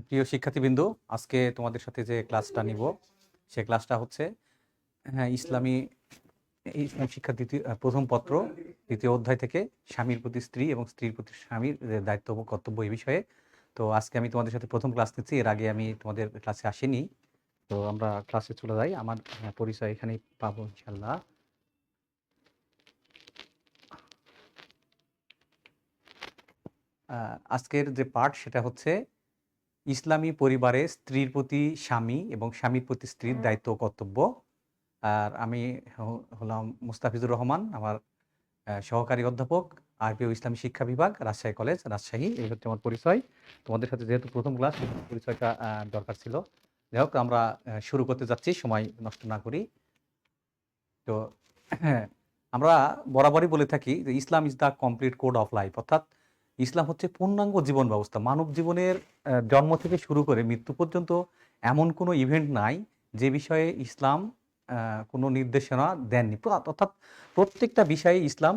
প্রিয় শিক্ষার্থীবৃন্দ, আজকে তোমাদের সাথে যে ক্লাসটা নিব সে ক্লাসটা হচ্ছে ইসলামী শিক্ষা প্রথম পত্র দ্বিতীয় অধ্যায় থেকে স্বামীর প্রতি স্ত্রী এবং স্ত্রীর প্রতি স্বামীর দায়িত্ব ও কর্তব্য এই বিষয়ে। তো আজকে আমি তোমাদের সাথে প্রথম ক্লাস নিচ্ছি, এর আগে আমি তোমাদের ক্লাসে আসিনি। তো আমরা ক্লাসে চলে যাই। আমার পরিচয় এখানেই পাবো ইনশাল্লাহ। আজকের যে পার্ট সেটা হচ্ছে ইসলামী পরিবারে স্ত্রীর প্রতি স্বামী এবং স্বামীর প্রতি স্ত্রীর দায়িত্ব ও কর্তব্য। আর আমি হলাম মুস্তাফিজুর রহমান, আমার সহকারী অধ্যাপক, আরবি ও ইসলামী শিক্ষা বিভাগ, রাজশাহী কলেজ, রাজশাহী। এই হচ্ছে আমার পরিচয়। তোমাদের সাথে যেহেতু প্রথম ক্লাস, পরিচয়টা দরকার ছিল। যাই হোক, আমরা শুরু করতে যাচ্ছি, সময় নষ্ট না করি। তো হ্যাঁ, আমরা বরাবরই বলে থাকি যে Islam is the complete code of life, অর্থাৎ ইসলাম হচ্ছে পূর্ণাঙ্গ জীবন ব্যবস্থা। মানব জীবনের জন্ম থেকে শুরু করে মৃত্যু পর্যন্ত এমন কোনো ইভেন্ট নাই যে বিষয়ে ইসলাম কোনো নির্দেশনা দেননি। অর্থাৎ প্রত্যেকটা বিষয়ে ইসলাম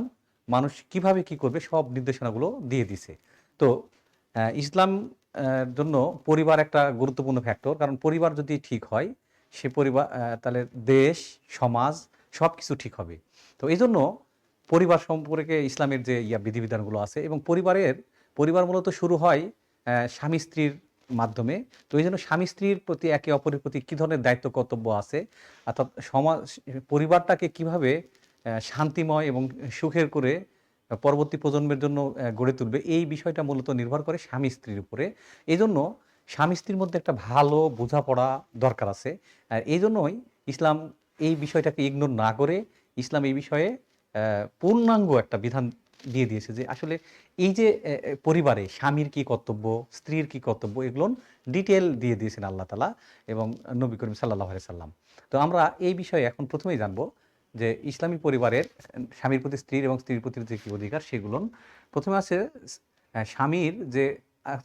মানুষ কিভাবে কি করবে সব নির্দেশনাগুলো দিয়ে দিছে। তো ইসলাম জন্য পরিবার একটা গুরুত্বপূর্ণ ফ্যাক্টর, কারণ পরিবার যদি ঠিক হয় সে পরিবার তাহলে দেশ সমাজ সব কিছু ঠিক হবে। তো এই জন্য পরিবার সম্পর্কে ইসলামের যে বিধিবিধানগুলো আছে, এবং পরিবার মূলত শুরু হয় স্বামী স্ত্রীর মাধ্যমে। তো এই জন্য স্বামী স্ত্রীর প্রতি একে অপরের প্রতি কী ধরনের দায়িত্ব কর্তব্য আছে, অর্থাৎ সমাজ পরিবারটাকে কিভাবে শান্তিময় এবং সুখের করে পরবর্তী প্রজন্মের জন্য গড়ে তুলবে, এই বিষয়টা মূলত নির্ভর করে স্বামী স্ত্রীর উপরে। এই জন্য স্বামী স্ত্রীর মধ্যে একটা ভালো বোঝাপড়া দরকার আছে। আর এই জন্যই ইসলাম এই বিষয়টাকে ইগনোর না করে ইসলাম এই বিষয়ে পূর্ণাঙ্গ একটা বিধান দিয়ে দিয়েছে যে আসলে এই যে পরিবারে স্বামীর কি কর্তব্য, স্ত্রীর কি কর্তব্য, এগুলো ডিটেল দিয়ে দিয়েছেন আল্লাহ তাআলা এবং নবী করিম সাল্লাল্লাহু আলাইহি সাল্লাম। তো আমরা এই বিষয়ে এখন প্রথমেই জানবো যে ইসলামী পরিবারের স্বামীর প্রতি স্ত্রীর এবং স্ত্রীর প্রতি যে কি অধিকার সেগুলো। প্রথমে আছে স্বামীর যে,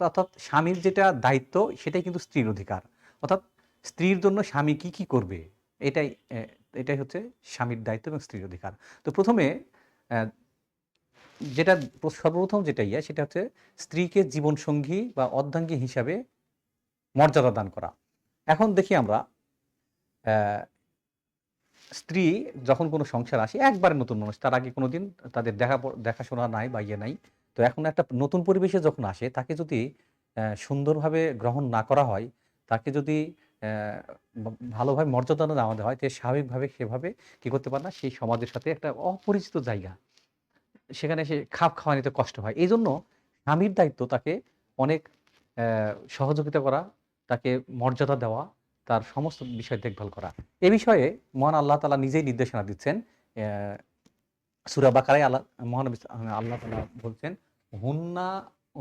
অর্থাৎ স্বামীর যেটা দায়িত্ব সেটাই কিন্তু স্ত্রীর অধিকার। অর্থাৎ স্ত্রীর জন্য স্বামী কি কি করবে, এটাই এটাই হচ্ছে স্বামীর দায়িত্ব এবং স্ত্রীর অধিকার। তো প্রথমে যেটা সর্বপ্রথম যেটা সেটা হচ্ছে স্ত্রীকে জীবনসঙ্গী বা অর্ধাঙ্গী হিসাবে মর্যাদা দান করা। এখন দেখি আমরা স্ত্রী যখন কোনো সংসার আসে, একবারে নতুন মানুষ, তার আগে কোনোদিন তাদের দেখাশোনা নাই বা নাই। তো এখন একটা নতুন পরিবেশে যখন আসে, তাকে যদি সুন্দরভাবে গ্রহণ না করা হয়, তাকে যদি ভালোভাবে মর্যাদা না দেওয়া হয়, তো স্বাভাবিকভাবে সেভাবে কি করতে পারে না, সেই সমাজের সাথে একটা অপরিচিত জায়গা, সেখানে সে খাপ খাওয়া নিতে কষ্ট হয়। এই জন্য স্বামীর দায়িত্ব তাকে অনেক সহযোগিতা করা, তাকে মর্যাদা দেওয়া, তার সমস্ত বিষয় দেখভাল করা। এ বিষয়ে মহান আল্লাহ তাআলা নিজেই নির্দেশনা দিচ্ছেন। সূরা বাকারায় মহানবী আল্লাহ তাআলা বলছেন, হুন্না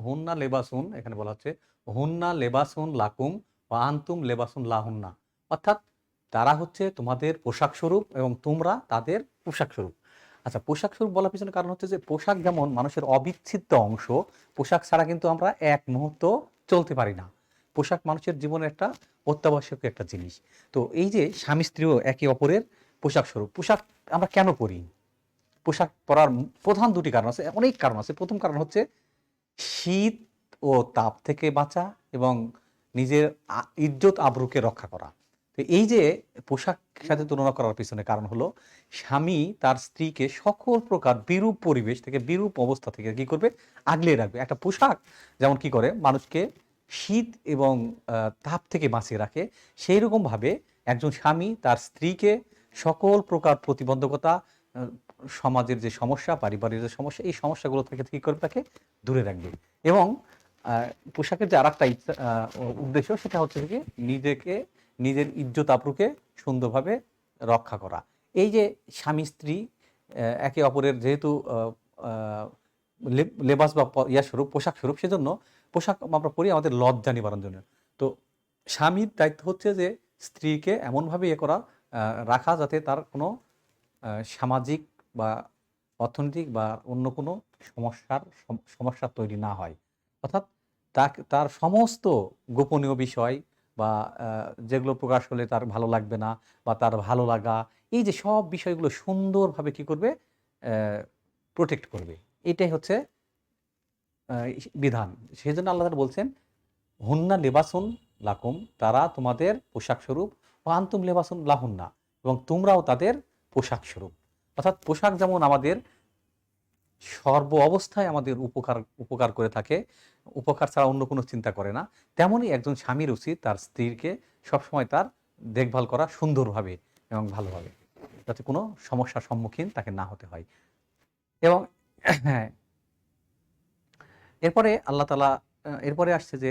হুন্না লেবাসুন, এখানে বলা হচ্ছে হুন্না লেবাসুন লাকুম ওয়া আনতুম লেবাসুন লাহুন্না, অর্থাৎ তারা হচ্ছে তোমাদের পোশাক স্বরূপ এবং তোমরা তাদের পোশাক স্বরূপ। আচ্ছা, পোশাক স্বরূপ বলার পিছনে কারণ হচ্ছে যে পোশাক যেমন মানুষের অবিচ্ছেদ্য অংশ, পোশাক ছাড়া কিন্তু আমরা এক মুহূর্ত চলতে পারি না। পোশাক মানুষের জীবনের একটা অত্যাবশ্যকীয় একটা জিনিস। তো এই যে স্বামী স্ত্রীও একে অপরের পোশাক স্বরূপ। পোশাক আমরা কেন পরি? পোশাক পরার প্রধান দুটি কারণ আছে, অনেক কারণ আছে। প্রথম কারণ হচ্ছে শীত ও তাপ থেকে বাঁচা এবং নিজের ইজ্জত আবরুকে রক্ষা করা। তো এই যে পোশাক সাথে তুলনা করার পিছনে কারণ হলো, স্বামী তার স্ত্রীকে সকল প্রকার বিরূপ পরিবেশ থেকে, বিরূপ অবস্থা থেকে কি করবে, আগলিয়ে রাখবে। একটা পোশাক যেমন কি করে মানুষকে শীত এবং তাপ থেকে বাঁচিয়ে রাখে, সেই রকমভাবে একজন স্বামী তার স্ত্রীকে সকল প্রকার প্রতিবন্ধকতা, সমাজের যে সমস্যা, পারিবারিক যে সমস্যা, এই সমস্যাগুলো থেকে কি করবে, তাকে দূরে রাখবে। এবং পোশাকের যে আরেকটা উদ্দেশ্য, সেটা হচ্ছে কি নিজেকে, নিজের ইজ্জত আবরুকে সুন্দরভাবে রক্ষা করা। এই যে স্বামী স্ত্রী একে অপরের যেহেতু লেবাস বা স্বরূপ, পোশাক স্বরূপ, সেজন্য পোশাক আমরা পরি আমাদের লজ্জা নিবারণ জন্য। তো স্বামীর দায়িত্ব হচ্ছে যে স্ত্রীকে এমনভাবে করা, রাখা যাতে তার কোনো সামাজিক বা অর্থনৈতিক বা অন্য কোনো সমস্যা তৈরি না হয়। অর্থাৎ তার সমস্ত গোপনীয় বিষয় বা যেগুলো প্রকাশ হলে তার ভালো লাগবে না বা তার ভালো লাগা, এই যে সব বিষয়গুলো সুন্দরভাবে কি করবে, প্রোটেক্ট করবে। এটাই হচ্ছে বিধান। সেজন্য আল্লাহ তাআলা বলছেন, হুন্না লেবাসুন লাকুম, তারা তোমাদের পোশাক স্বরূপ, ওয়া আনতুম লেবাসুন লাহুন্না, এবং তোমরাও তাদের পোশাক স্বরূপ। অর্থাৎ পোশাক যেমন আমাদের সর্ব অবস্থায় আমাদের উপকার করে থাকে, উপকার ছাড়া অন্য কোনো চিন্তা করে না, তেমনই একজন স্বামীর উচিত তার স্ত্রীকে সবসময় তার দেখভাল করা সুন্দরভাবে এবং ভালোভাবে, যাতে কোনো সমস্যার সম্মুখীন তাকে না হতে হয়। এবং হ্যাঁ, এরপরে আল্লাহ তাআলা এরপরে আসছে যে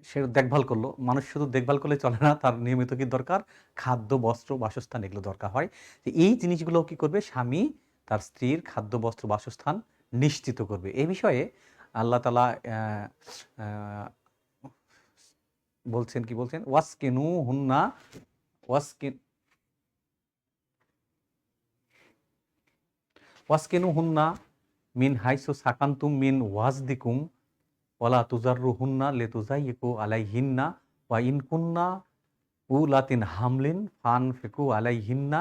সে দেখভাল করলো। মানুষ শুধু দেখভাল করলে চলে না, তার নিয়মিত কি দরকার? খাদ্য, বস্ত্র, বাসস্থান এগুলো দরকার হয়। তো এই জিনিসগুলো কি করবে? স্বামী তার স্ত্রীর খাদ্য, বস্ত্র, বাসস্থান নিশ্চিত করবে। এই বিষয়ে আল্লাহ তাআলা আ বলছেন, কি বলছেন? ওয়াসকিনুহুন্না ওয়াসকিন ওয়াসকিনুহুন্না মিন হাইসু সাকানতুম মিন ওয়াজদিকুম ওয়ালা তুজাররুহুন্না লিতুযায়্যিকু আলাইহিন্না ওয়া ইন কুন্না উলাতিন হামলিন ফানফিকু আলাইহিন্না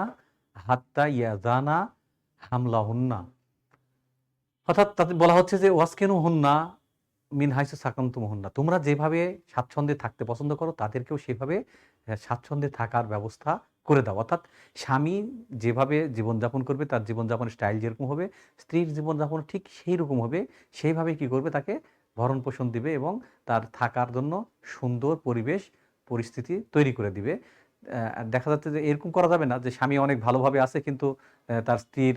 হাত্তা ইয়াজানা হামলাহুন্না। অর্থাৎ তাতে বলা হচ্ছে যে ওয়াসকিনুহুন্না মিন হাইসু সাকানতুমুহুন্না, তোমরা যেভাবে স্বাচ্ছন্দ্যে থাকতে পছন্দ করো তাদেরকেও সেভাবে স্বাচ্ছন্দ্যে থাকার ব্যবস্থা করে দাও। অর্থাৎ স্বামী যেভাবে জীবনযাপন করবে, তার জীবনযাপনের স্টাইল যেরকম হবে, স্ত্রীর জীবনযাপন ঠিক সেই রকম হবে। সেইভাবে কি করবে? তাকে ভরণ পোষণ দিবে এবং তার থাকার জন্য সুন্দর পরিবেশ পরিস্থিতি তৈরি করে দিবে। দেখা যাচ্ছে যে এরকম করা যাবে না যে স্বামী অনেক ভালোভাবে আছে কিন্তু তার স্ত্রীর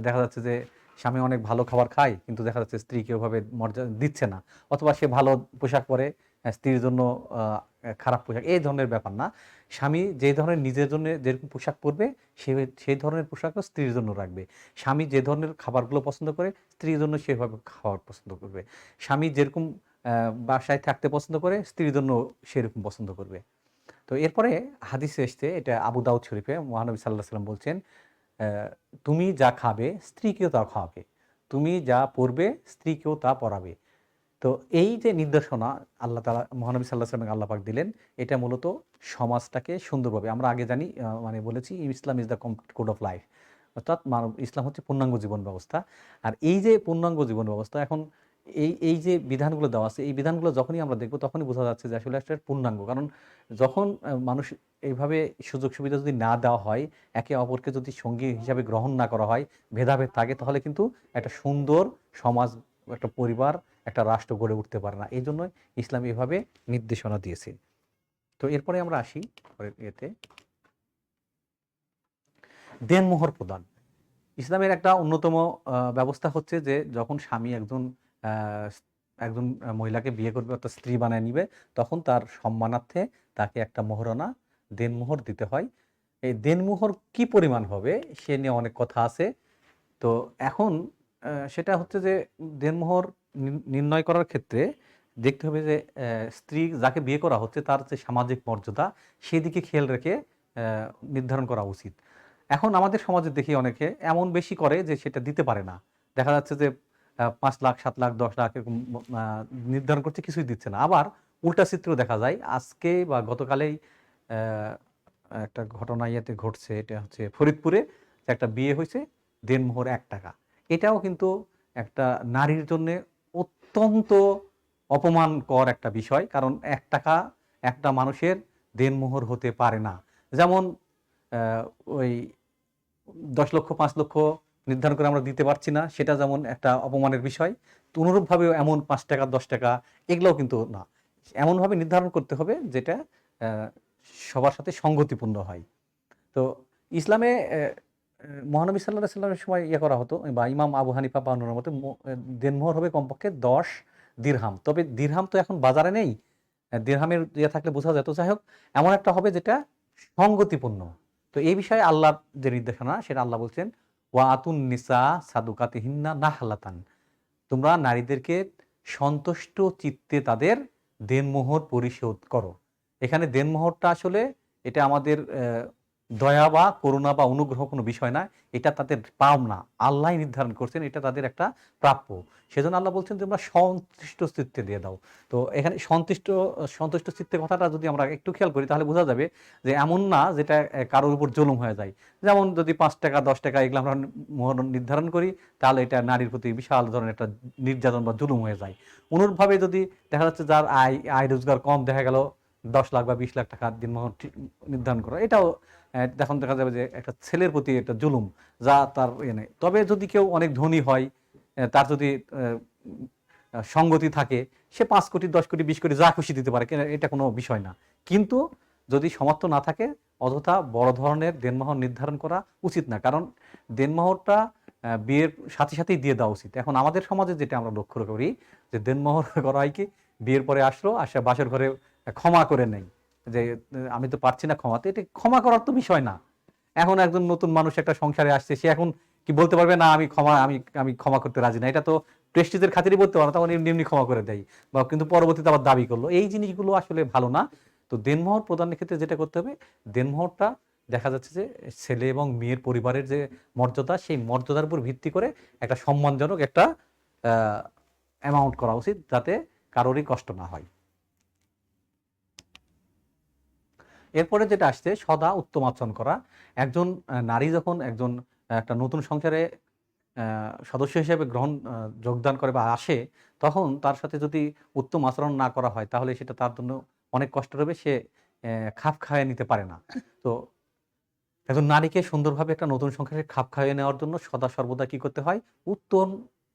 দেখা যাচ্ছে যে স্বামী অনেক ভালো খাবার খায় কিন্তু দেখা যাচ্ছে স্ত্রীকে ওভাবে মর্যাদা দিচ্ছে না, অথবা সে ভালো পোশাক পরে স্ত্রীর জন্য খারাপ পোশাক, এই ধরনের ব্যাপার না। স্বামী যে ধরনের নিজের জন্য যেরকম পোশাক পরবে সেই ধরনের পোশাকও স্ত্রীর জন্য রাখবে। স্বামী যে ধরনের খাবারগুলো পছন্দ করে স্ত্রীর জন্য সেভাবে খাবার পছন্দ করবে। স্বামী যেরকম বাসায় থাকতে পছন্দ করে স্ত্রীর জন্য সেরকম পছন্দ করবে। তো এরপরে হাদিসে এসছে, এটা আবু দাউদ শরীফে মহানবী সাল্লাল্লাহু আলাইহি সাল্লাম বলছেন, তুমি যা খাবে স্ত্রীকেও তা খাওয়াবে, তুমি যা পড়বে স্ত্রীকেও তা পড়াবে। তো এই যে নির্দেশনা আল্লাহ তাআলা মহানবী সাল্লাল্লাহু আলাইহি ওয়াসাল্লাম আল্লাহ পাক দিলেন, এটা মূলত সমাজটাকে সুন্দরভাবে, আমরা আগে জানি মানে বলেছি Islam is the complete code of life, অর্থাৎ মানব ইসলাম হচ্ছে পূর্ণাঙ্গ জীবন ব্যবস্থা। আর এই যে পূর্ণাঙ্গ জীবন ব্যবস্থা, এখন এই যে বিধানগুলো দেওয়া আছে, এই বিধানগুলো যখনই আমরা দেখব তখনই বোঝা যাচ্ছে যে আসলে একটা পূর্ণাঙ্গ। কারণ যখন মানুষ এইভাবে সুযোগ সুবিধা যদি না দেওয়া হয়, একে অপরকে যদি সঙ্গী হিসাবে গ্রহণ না করা হয়, ভেদাভেদ থাকে, তাহলে কিন্তু একটা সুন্দর সমাজ, একটা পরিবার, একটা রাষ্ট্র গড়ে উঠতে পারে না। এই জন্যই ইসলাম এভাবে নির্দেশনা দিয়েছে। তো এরপরে আমরা আসি পরের ইয়েতে, দেনমোহর প্রদান। ইসলামের একটা অন্যতম ব্যবস্থা হচ্ছে যে যখন স্বামী আহ, একজন মহিলাকে বিয়ে করবে অর্থাৎ স্ত্রী বানায় নিবে, তখন তার সম্মানার্থে তাকে একটা মোহরানা দেনমোহর দিতে হয়। এই দেনমোহর কি পরিমাণ হবে সে নিয়ে অনেক কথা আছে। তো এখন সেটা হচ্ছে যে দেনমোহর নির্ণয় করার ক্ষেত্রে দেখতে হবে যে স্ত্রী যাকে বিয়ে করা হচ্ছে তার যে সামাজিক মর্যাদা সেদিকে খেয়াল রেখে নির্ধারণ করা উচিত। এখন আমাদের সমাজে দেখি অনেকে এমন বেশি করে যে সেটা দিতে পারে না। দেখা যাচ্ছে যে ৫ লাখ, ৭ লাখ, ১০ লাখ এরকম নির্ধারণ করছে, কিছুই দিচ্ছে না। আবার উল্টা চিত্র দেখা যায়, আজকে বা গতকালেই আহ, একটা ঘটনা ইয়েতে ঘটছে, এটা হচ্ছে ফরিদপুরে, যে একটা বিয়ে হয়েছে, দেনমোহর ১ টাকা। এটাও কিন্তু একটা নারীর জন্য অত্যন্ত অপমানকর একটা বিষয়, কারণ ১ টাকা একটা মানুষের দেনমোহর হতে পারে না। যেমন আহ, ওই ১০ লক্ষ, ৫ লক্ষ নির্ধারণ করে আমরা দিতে পারছি না, সেটা যেমন একটা অপমানের বিষয়, তো অনুরূপভাবেও এমন ৫ টাকা, ১০ টাকা এগুলোও কিন্তু না। এমনভাবে নির্ধারণ করতে হবে যেটা আহ, সবার সাথে সঙ্গতিপূর্ণ হয়। তো ইসলামে মহানবী সাল্লাল্লাহু আলাইহি সাল্লামের সময় ইয়ে করা হতো, বা ইমাম আবু হানিফা বানানোর মতে দেনমোহর হবে কমপক্ষে ১০ দিরহাম। তবে দিরহাম তো এখন বাজারে নেই, দিরহামের ইয়ে থাকলে বোঝা যেত। যাই হোক, এমন একটা হবে যেটা সঙ্গতিপূর্ণ। তো এই বিষয়ে আল্লাহর যে নির্দেশনা সেটা আল্লাহ বলছেন, ওয়া আতুন নিসা সাদুকাতিহিন্না নাহলাতান, তোমরা নারীদেরকে সন্তুষ্ট চিত্তে তাদের দেনমোহর পরিশোধ করো। এখানে দেনমোহরটা আসলে এটা আমাদের দয়া বা করুণা বা অনুগ্রহ কোনো বিষয় না, এটা তাদের পাওনা, আল্লাহ নির্ধারণ করছেন, এটা তাদের একটা প্রাপ্য। সেজন্য আল্লাহ বলছেন তোমরা সন্তুষ্ট চিত্তে দিয়ে দাও। তো এখানে সন্তুষ্ট চিত্তের কথাটা যদি আমরা একটু খেয়াল করি তাহলে বোঝা যাবে যে এমন না যেটা কারোর উপর জুলুম হয়ে যায়। যেমন যদি ৫ টাকা ১০ টাকা এগুলো আমরা মোহর নির্ধারণ করি তাহলে এটা নারীর প্রতি বিশাল ধরনের একটা নির্যাতন বা জুলুম হয়ে যায়। অনুরূপভাবে যদি দেখা যাচ্ছে যার আয় রোজগার কম, দেখা গেল ১০ লাখ বা ২০ লাখ টাকা দিনমোহর নির্ধারণ করা, এটাও তখন দেখা যাবে যে একটা ছেলের প্রতি একটা জুলুম, যা তার নেই। তবে যদি কেউ অনেক ধনী হয়, তার যদি সঙ্গতি থাকে, সে ৫ কোটি ১০ কোটি ২০ কোটি যা খুশি দিতে পারে, এটা কোনো বিষয় না। কিন্তু যদি সামর্থ্য না থাকে অযথা বড় ধরনের দেনমোহর নির্ধারণ করা উচিত না। কারণ দেনমোহরটা বিয়ের সাথে সাথেই দিয়ে দেওয়া উচিত। এখন আমাদের সমাজে যেটা আমরা লক্ষ্য করি যে দেনমোহর করা হয় কি, বিয়ের পরে আসলো, আসা বাসর ঘরে ক্ষমা করে নেই যে আমি তো পারছি না ক্ষমাতে, এটা ক্ষমা করার তো বিষয় না। এখন একজন নতুন মানুষ একটা সংসারে আসছে, সে এখন কি বলতে পারবে না আমি ক্ষমা করতে রাজি না, এটা তো প্রেস্টিজের খাতিরই বলতে পারো, তখন এমনি এমনি ক্ষমা করে দেয়, বা কিন্তু পরবর্তীতে আবার দাবি করলো। এই জিনিসগুলো আসলে ভালো না। তো দেনমোহর প্রদানের ক্ষেত্রে যেটা করতে হবে, দেনমোহরটা দেখা যাচ্ছে যে ছেলে এবং মেয়ের পরিবারের যে মর্যাদা, সেই মর্যাদার উপর ভিত্তি করে একটা সম্মানজনক একটা অ্যামাউন্ট করা উচিত, যাতে কারোরই কষ্ট না হয়। এরপরে যেটা আসছে সদা উত্তম আচরণ করা। একজন নারী যখন একজন একটা নতুন সংসারে সদস্য হিসেবে যোগদান করে বা আসে, তখন তার সাথে যদি উত্তম আচরণ না করা হয় তাহলে সেটা তার জন্য অনেক কষ্ট হবে, সে খাপ খাইয়ে নিতে পারে না। তো একজন নারীকে সুন্দরভাবে একটা নতুন সংসারে খাপ খাইয়ে নেওয়ার জন্য সদা সর্বদা কি করতে হয়, উত্তম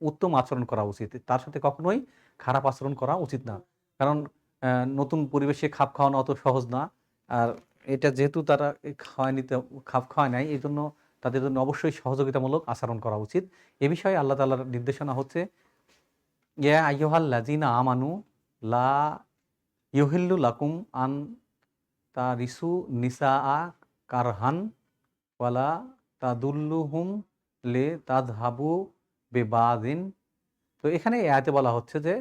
উত্তম আচরণ করা উচিত। তার সাথে কখনোই খারাপ আচরণ করা উচিত না। কারণ নতুন পরিবেশে খাপ খাওয়ানো অত সহজ না। আর এটা যেহেতু তারা খাপ খাওয়ায় নাই, এজন্য তাদের জন্য অবশ্যই সহযোগিতামূলক আচরণ করা উচিত। এ বিষয়ে আল্লাহ তাআলার নির্দেশনা হচ্ছে, ইয়া আইয়ুহাল্লাযীনা আমানু লা ইউহিল্লু লাকুম আন তারিসু নিসাআ কারহান ওয়ালা তাদুল্লুহুম লিতাযহাবু বিবাযিন। তো এখানে এই আয়াতে বলা হচ্ছে যে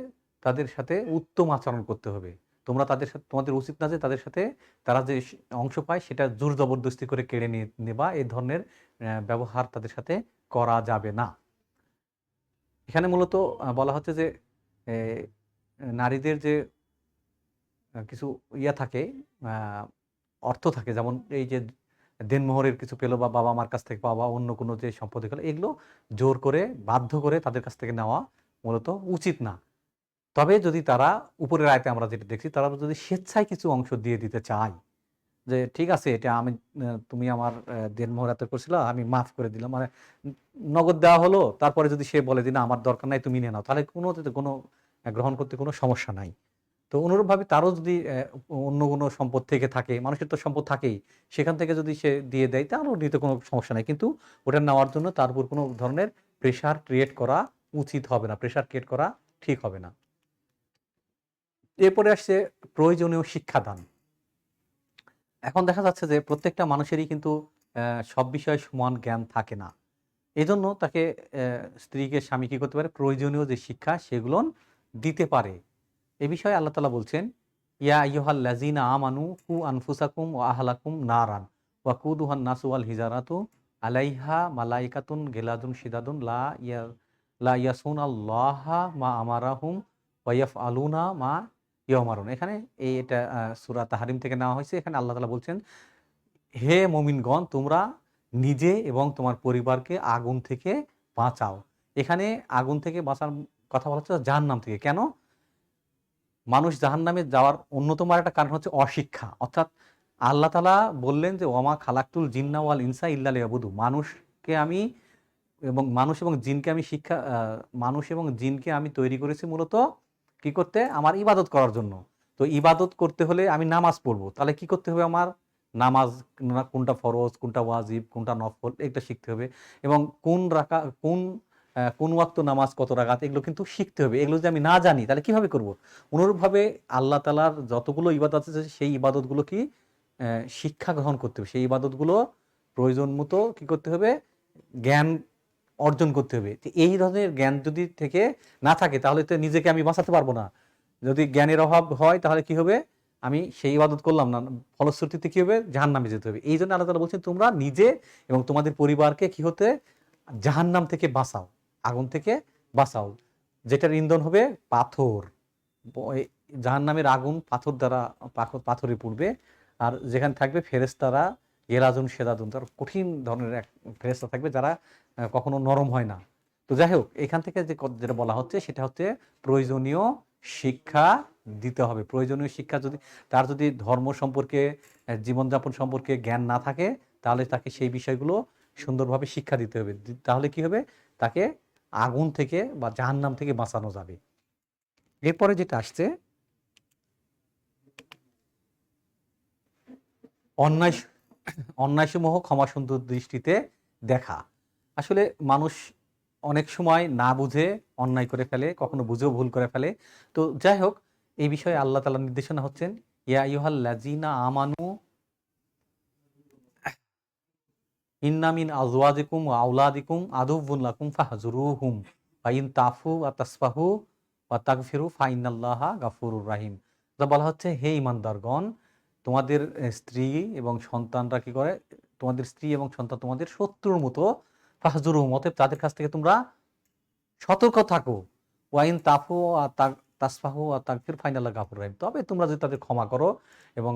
তাদের সাথে উত্তম আচরণ করতে হবে। তোমরা তাদের সাথে, তোমাদের উচিত না যে তাদের সাথে তারা যে অংশ পায় সেটা জোর জবরদস্তি করে কেড়ে নেবা। এই ধরনের ব্যবহার তাদের সাথে করা যাবে না। এখানে মূলত বলা হচ্ছে যে এ নারীদের যে কিছু থাকে, আ অর্থ থাকে, যেমন এই যে দেনমোহরের কিছু পেল বা বাবা-মার কাছ থেকে পাওয়া অন্য কোনো যে সম্পত্তি পেল, এগুলো জোর করে বাধ্য করে তাদের কাছ থেকে নেওয়া মূলত উচিত না। তবে যদি তারা, উপরের আয়াতে আমরা যেটা দেখছি, তারা যদি স্বেচ্ছায় কিছু অংশ দিয়ে দিতে চায়, যে ঠিক আছে এটা আমি তুমি আমার দেনমোহর এত করছিলা, আমি মাফ করে দিলাম। মানে নগদ দেওয়া হলো, তারপরে যদি সে বলে যে না আমার দরকার নাই তুমি নিয়ে নাও, তাহলে কোনো গ্রহণ করতে কোনো সমস্যা নাই। তো অনুরূপভাবে তারও যদি অন্য কোনো সম্পদ থেকে থাকে, মানুষের তো সম্পদ থাকেই, সেখান থেকে যদি সে দিয়ে দেয় তাহলেও নিতে কোনো সমস্যা নাই। কিন্তু ওটা নেওয়ার জন্য তার উপর কোনো ধরনের প্রেশার ক্রিয়েট করা উচিত হবে না, প্রেশার ক্রিয়েট করা ঠিক হবে না। এরপরে আসছে প্রয়োজনীয় শিক্ষাদান। এখন দেখা যাচ্ছে যে প্রত্যেকটা মানুষেরই কিন্তু সব বিষয়ে সমান জ্ঞান থাকে না। এজন্য তাকে স্ত্রীকে স্বামী কি করতে পারে, প্রয়োজনীয় যে শিক্ষা সেগুলো দিতে পারে। এ বিষয়ে আল্লাহ তাআলা বলছেন, ইয়া আইয়ুহাল্লাযীনা আমানু কু আনফুসাকুম ওয়া আহলাকুম নারান ওয়াকুদুহান নাসু ওয়াল হিজারাতু আলাইহা মালাইকাতুন গিলাদুন শিদাদুন লা ইয়াসুনাল্লাহা মা আমারাহুম ওয়া ইয়াফআলুনা মা ইউমারুন। এখানে এটা সূরা তাহরিম থেকে নেওয়া হয়েছে। এখানে আল্লাহ তাআলা বলছেন, হে মুমিনগণ, তোমরা নিজে এবং তোমার পরিবারকে আগুন থেকে বাঁচাও। এখানে আগুন থেকে বাঁচার কথা বলা হচ্ছে জাহান্নাম থেকে। কেন? মানুষ জাহান্নামে যাওয়ার অন্যতম আরেকটা কারণ হচ্ছে অশিক্ষা। অর্থাৎ আল্লাহ তাআলা বললেন যে, ওয়ামা খালাকতুল জিন্না ওয়াল ইনসা ইল্লা লিয়াবুদু। মানুষ এবং জিনকে আমি মানুষ এবং জিনকে আমি তৈরি করেছি মূলত কি করতে? আমার ইবাদত করার জন্য। তো ইবাদত করতে হলে আমি নামাজ পড়বো। তাহলে কি করতে হবে আমার? নামাজ কোনটা ফরজ, কোনটা ওয়াজিব, কোনটা নফল, এটা শিখতে হবে। এবং কোন ওয়াক্ত নামাজ কত রাকাত, এগুলো কিন্তু শিখতে হবে। এগুলো যদি আমি না জানি তাহলে কিভাবে করব? অনুরূপভাবে আল্লাহ তাআলার যতগুলো ইবাদত আছে সেই ইবাদতগুলো কি শিক্ষা গ্রহণ করতে হবে। সেই ইবাদতগুলো প্রয়োজন মতো কি করতে হবে? জ্ঞান অর্জন করতে হবে। তো এই ধরনের জ্ঞান যদি থেকে না থাকে তাহলে তো নিজেকে আমি বাঁচাতে পারবো না। যদি জ্ঞানের অভাব হয় তাহলে কি হবে? আমি সেই ইবাদত করলাম না, ফলশ্রুতিতে কি হবে? জাহান্নামে যেতে হবে। এই জন্য আল্লাহ তাআলা বলছেন তোমরা নিজে এবং তোমাদের পরিবারকে কি হতে জাহান্নাম থেকে বাঁচাও, আগুন থেকে বাঁচাও, যেটার ইন্ধন হবে পাথর। জাহান্নামের আগুন পাথর দ্বারা পাথরে পুড়বে, আর যেখানে থাকবে ফেরেশতারা গেলাজুন সেদাদুন, তার কঠিন ধরনের এক ফেরেশতা থাকবে যারা কখনো নরম হয় না। তো যাই হোক, এখান থেকে যেটা বলা হচ্ছে সেটা হচ্ছে প্রয়োজনীয় শিক্ষা দিতে হবে। প্রয়োজনীয় শিক্ষা যদি ধর্ম সম্পর্কে, জীবনযাপন সম্পর্কে জ্ঞান না থাকে, তাহলে তাকে সেই বিষয়গুলো সুন্দরভাবে শিক্ষা দিতে হবে। তাহলে কি হবে? তাকে আগুন থেকে বা জাহান্নাম থেকে বাঁচানো যাবে। এরপরে যেটা আসছে, অন্যায় অন্যায়সমূহ ক্ষমা সুন্দর দৃষ্টিতে দেখা। আসলে মানুষ অনেক সময় না বুঝে অন্যায় করে ফেলে, কখনো বুঝেও ভুল করে ফেলে। তো যাই হোক, এই বিষয়ে আল্লাহ তাআলার নির্দেশনা হচ্ছেন, ইয়া আইয়ুহাল্লাযীনা আমানু ইন্না মিন আজওয়াজিকুম ওয়া আওলাদিকুম আদুউন লাকুম ফাহজুরুহুম ওয়া ইন তাফু ওয়া তাসফাহু ওয়া তাগফিরু ফাইনাল্লাহা গাফুরুর রাহিম। যা বলা হচ্ছে, হে ঈমানদারগণ, তোমাদের স্ত্রী এবং সন্তানরা কি করে? তোমাদের স্ত্রী এবং সন্তান তোমাদের শত্রুর মতো, ফাহজুরুহুম, অতএব তাদের কাছ থেকে তোমরা সতর্ক থাকো। ওয়াইন তাফু ওয়া তাসফাহু ওয়া তাগফির ফাইনাল্লাহা গাফুরুর রাহিম। তবে তোমরা যদি তাদের ক্ষমা করো এবং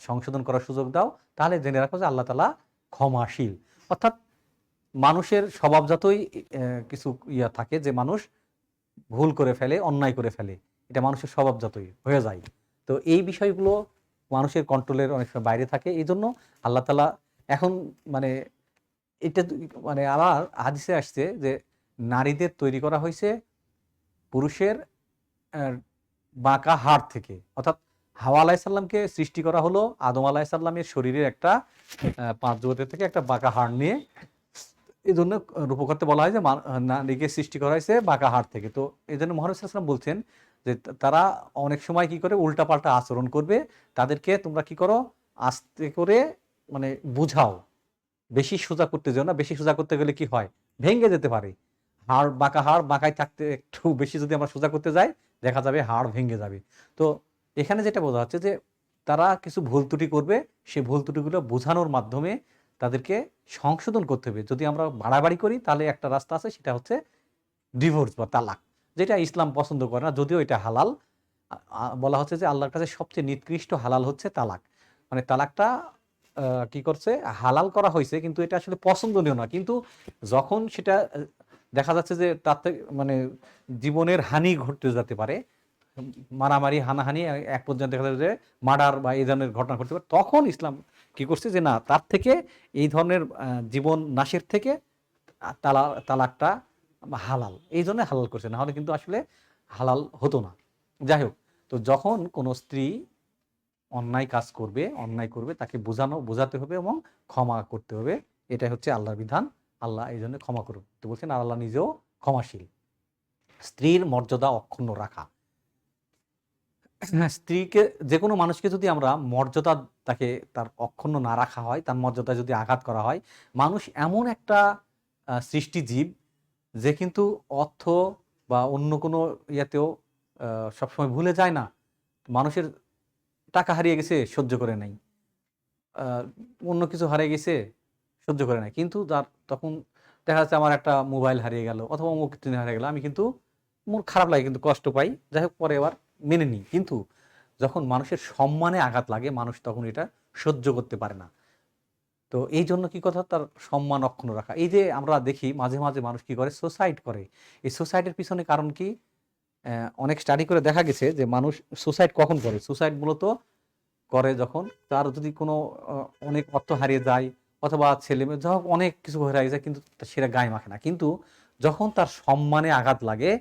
সংশোধন করার সুযোগ দাও, তাহলে জেনে রাখো যে আল্লাহ তাআলা ক্ষমাশীল। অর্থাৎ মানুষের স্বভাবজাতই কিছু থাকে যে মানুষ ভুল করে ফেলে, অন্যায় করে ফেলে। এটা মানুষের স্বভাবজাতই হয়ে যায়। তো এই বিষয়গুলো মানুষের কন্ট্রোলের অনেক সময় বাইরে থাকে। এইজন্য আল্লাহ তাআলা এখন মানে এটা মানে আবার হাদিসে আসছে যে নারীদের তৈরি করা হয়েছে পুরুষের বাঁকা হাড় থেকে। অর্থাৎ হাওয়া আলাইহিস সালামকে সৃষ্টি করা হলো আদম আলাইহিস সালামের শরীরের একটা ৫ যুবতী থেকে একটা বাঁকা হাড় নিয়ে। এজন্য রূপকথা বলা হয় যে নারীকে সৃষ্টি করা হয়েছে বাঁকা হাড় থেকে। তো এজন্য মহানবী সাল্লাল্লাহু আলাইহি ওয়াসাল্লাম বলছেন যে তারা অনেক সময় কি করে? উল্টাপাল্টা আচরণ করবে। তাদেরকে তোমরা কি করো? আস্তে করে মানে বুঝাও। বেশি সোজা করতে যেও না। বেশি সোজা করতে গেলে কি হয়? ভেঙে যেতে পারে। হাড় বাঁকায় থাকতে একটু বেশি যদি আমরা সোজা করতে যাই, দেখা যাবে হাড় ভেঙে যাবে। তো এখানে যেটা বোঝা যাচ্ছে যে তারা কিছু ভুল ত্রুটি করবে, সেই ভুল ত্রুটিগুলো বোঝানোর মাধ্যমে তাদেরকে সংশোধন করতে হবে। যদি আমরা বাড়াবাড়ি করি, তাহলে একটা রাস্তা আছে, সেটা হচ্ছে ডিভোর্স বা তালাক। যেটা ইসলাম পছন্দ করে না, যদিও এটা হালাল। বলা হচ্ছে যে আল্লাহর কাছে সবচেয়ে নিকৃষ্ট হালাল হচ্ছে তালাক। মানে তালাকটা কি করছে? হালাল করা হয়েছে, কিন্তু এটা আসলে পছন্দনীয় না। কিন্তু যখন সেটা দেখা যাচ্ছে যে তাতে মানে জীবনের হানি ঘটতে যেতে পারে, মারামারি, হানাহানি, এক পর্যায়ে দেখা যাবে যে মার্ডার বা এই ধরনের ঘটনা ঘটতে পারে, তখন ইসলাম কি করছে যে না, তার থেকে এই ধরনের জীবন নাশের থেকে তালাকটা হালাল, এই জন্য হালাল করছে, না হলে কিন্তু আসলে হালাল হতো না। যাই হোক, তো যখন কোনো স্ত্রী অন্যায় করবে, তাকে বোঝাতে হবে এবং ক্ষমা করতে হবে। এটাই হচ্ছে আল্লাহর বিধান। আল্লাহ এই জন্য ক্ষমা করুন তো বলছেন, আর আল্লাহ নিজেও ক্ষমাশীল। স্ত্রীর মর্যাদা অক্ষুণ্ণ রাখা। হ্যাঁ, স্ত্রীকে, যে কোনো মানুষকে যদি আমরা মর্যাদা, তাকে তার অক্ষুণ্ণ না রাখা হয়, তার মর্যাদায় যদি আঘাত করা হয়, মানুষ এমন একটা সৃষ্টি জীব, যে কিন্তু অর্থ বা অন্য কোনো ইয়েতেও সবসময় ভুলে যায় না। মানুষের টাকা হারিয়ে গেছে, সহ্য করে নাই। আ অন্য কিছু হারিয়ে গেছে, সহ্য করে নাই। কিন্তু তখন দেখা যাচ্ছে আমার একটা মোবাইল হারিয়ে গেল অথবা অমুক কিছু হারিয়ে গেল। আমি কিন্তু মন খারাপ লাগে, কিন্তু কষ্ট পাই। যাই হোক, পরে আবার মেনে নিই। কিন্তু যখন মানুষের সম্মানে আঘাত লাগে, মানুষ তখন এটা সহ্য করতে পারে না। তো এইজন্য কি কথা? তার সম্মান অক্ষুণ্ণ রাখা। এই যে আমরা দেখি মাঝে, মাঝে মানুষ কি করে? সুসাইড করে। এই সুসাইডের পিছনে কারণ কি? অনেক স্টাডি করে দেখা গেছে যে মানুষ সুসাইড কখন করে? সুসাইড মূলত করে যখন তার যদি কোনো আ অনেক অর্থ হারিয়ে যায়, অথবা ছেলেমেয়ে যা হোক অনেক কিছু হারিয়ে যায়, কিন্তু সেটা গায়ে মাখে না। কিন্তু যখন তার সম্মানে আঘাত লাগে,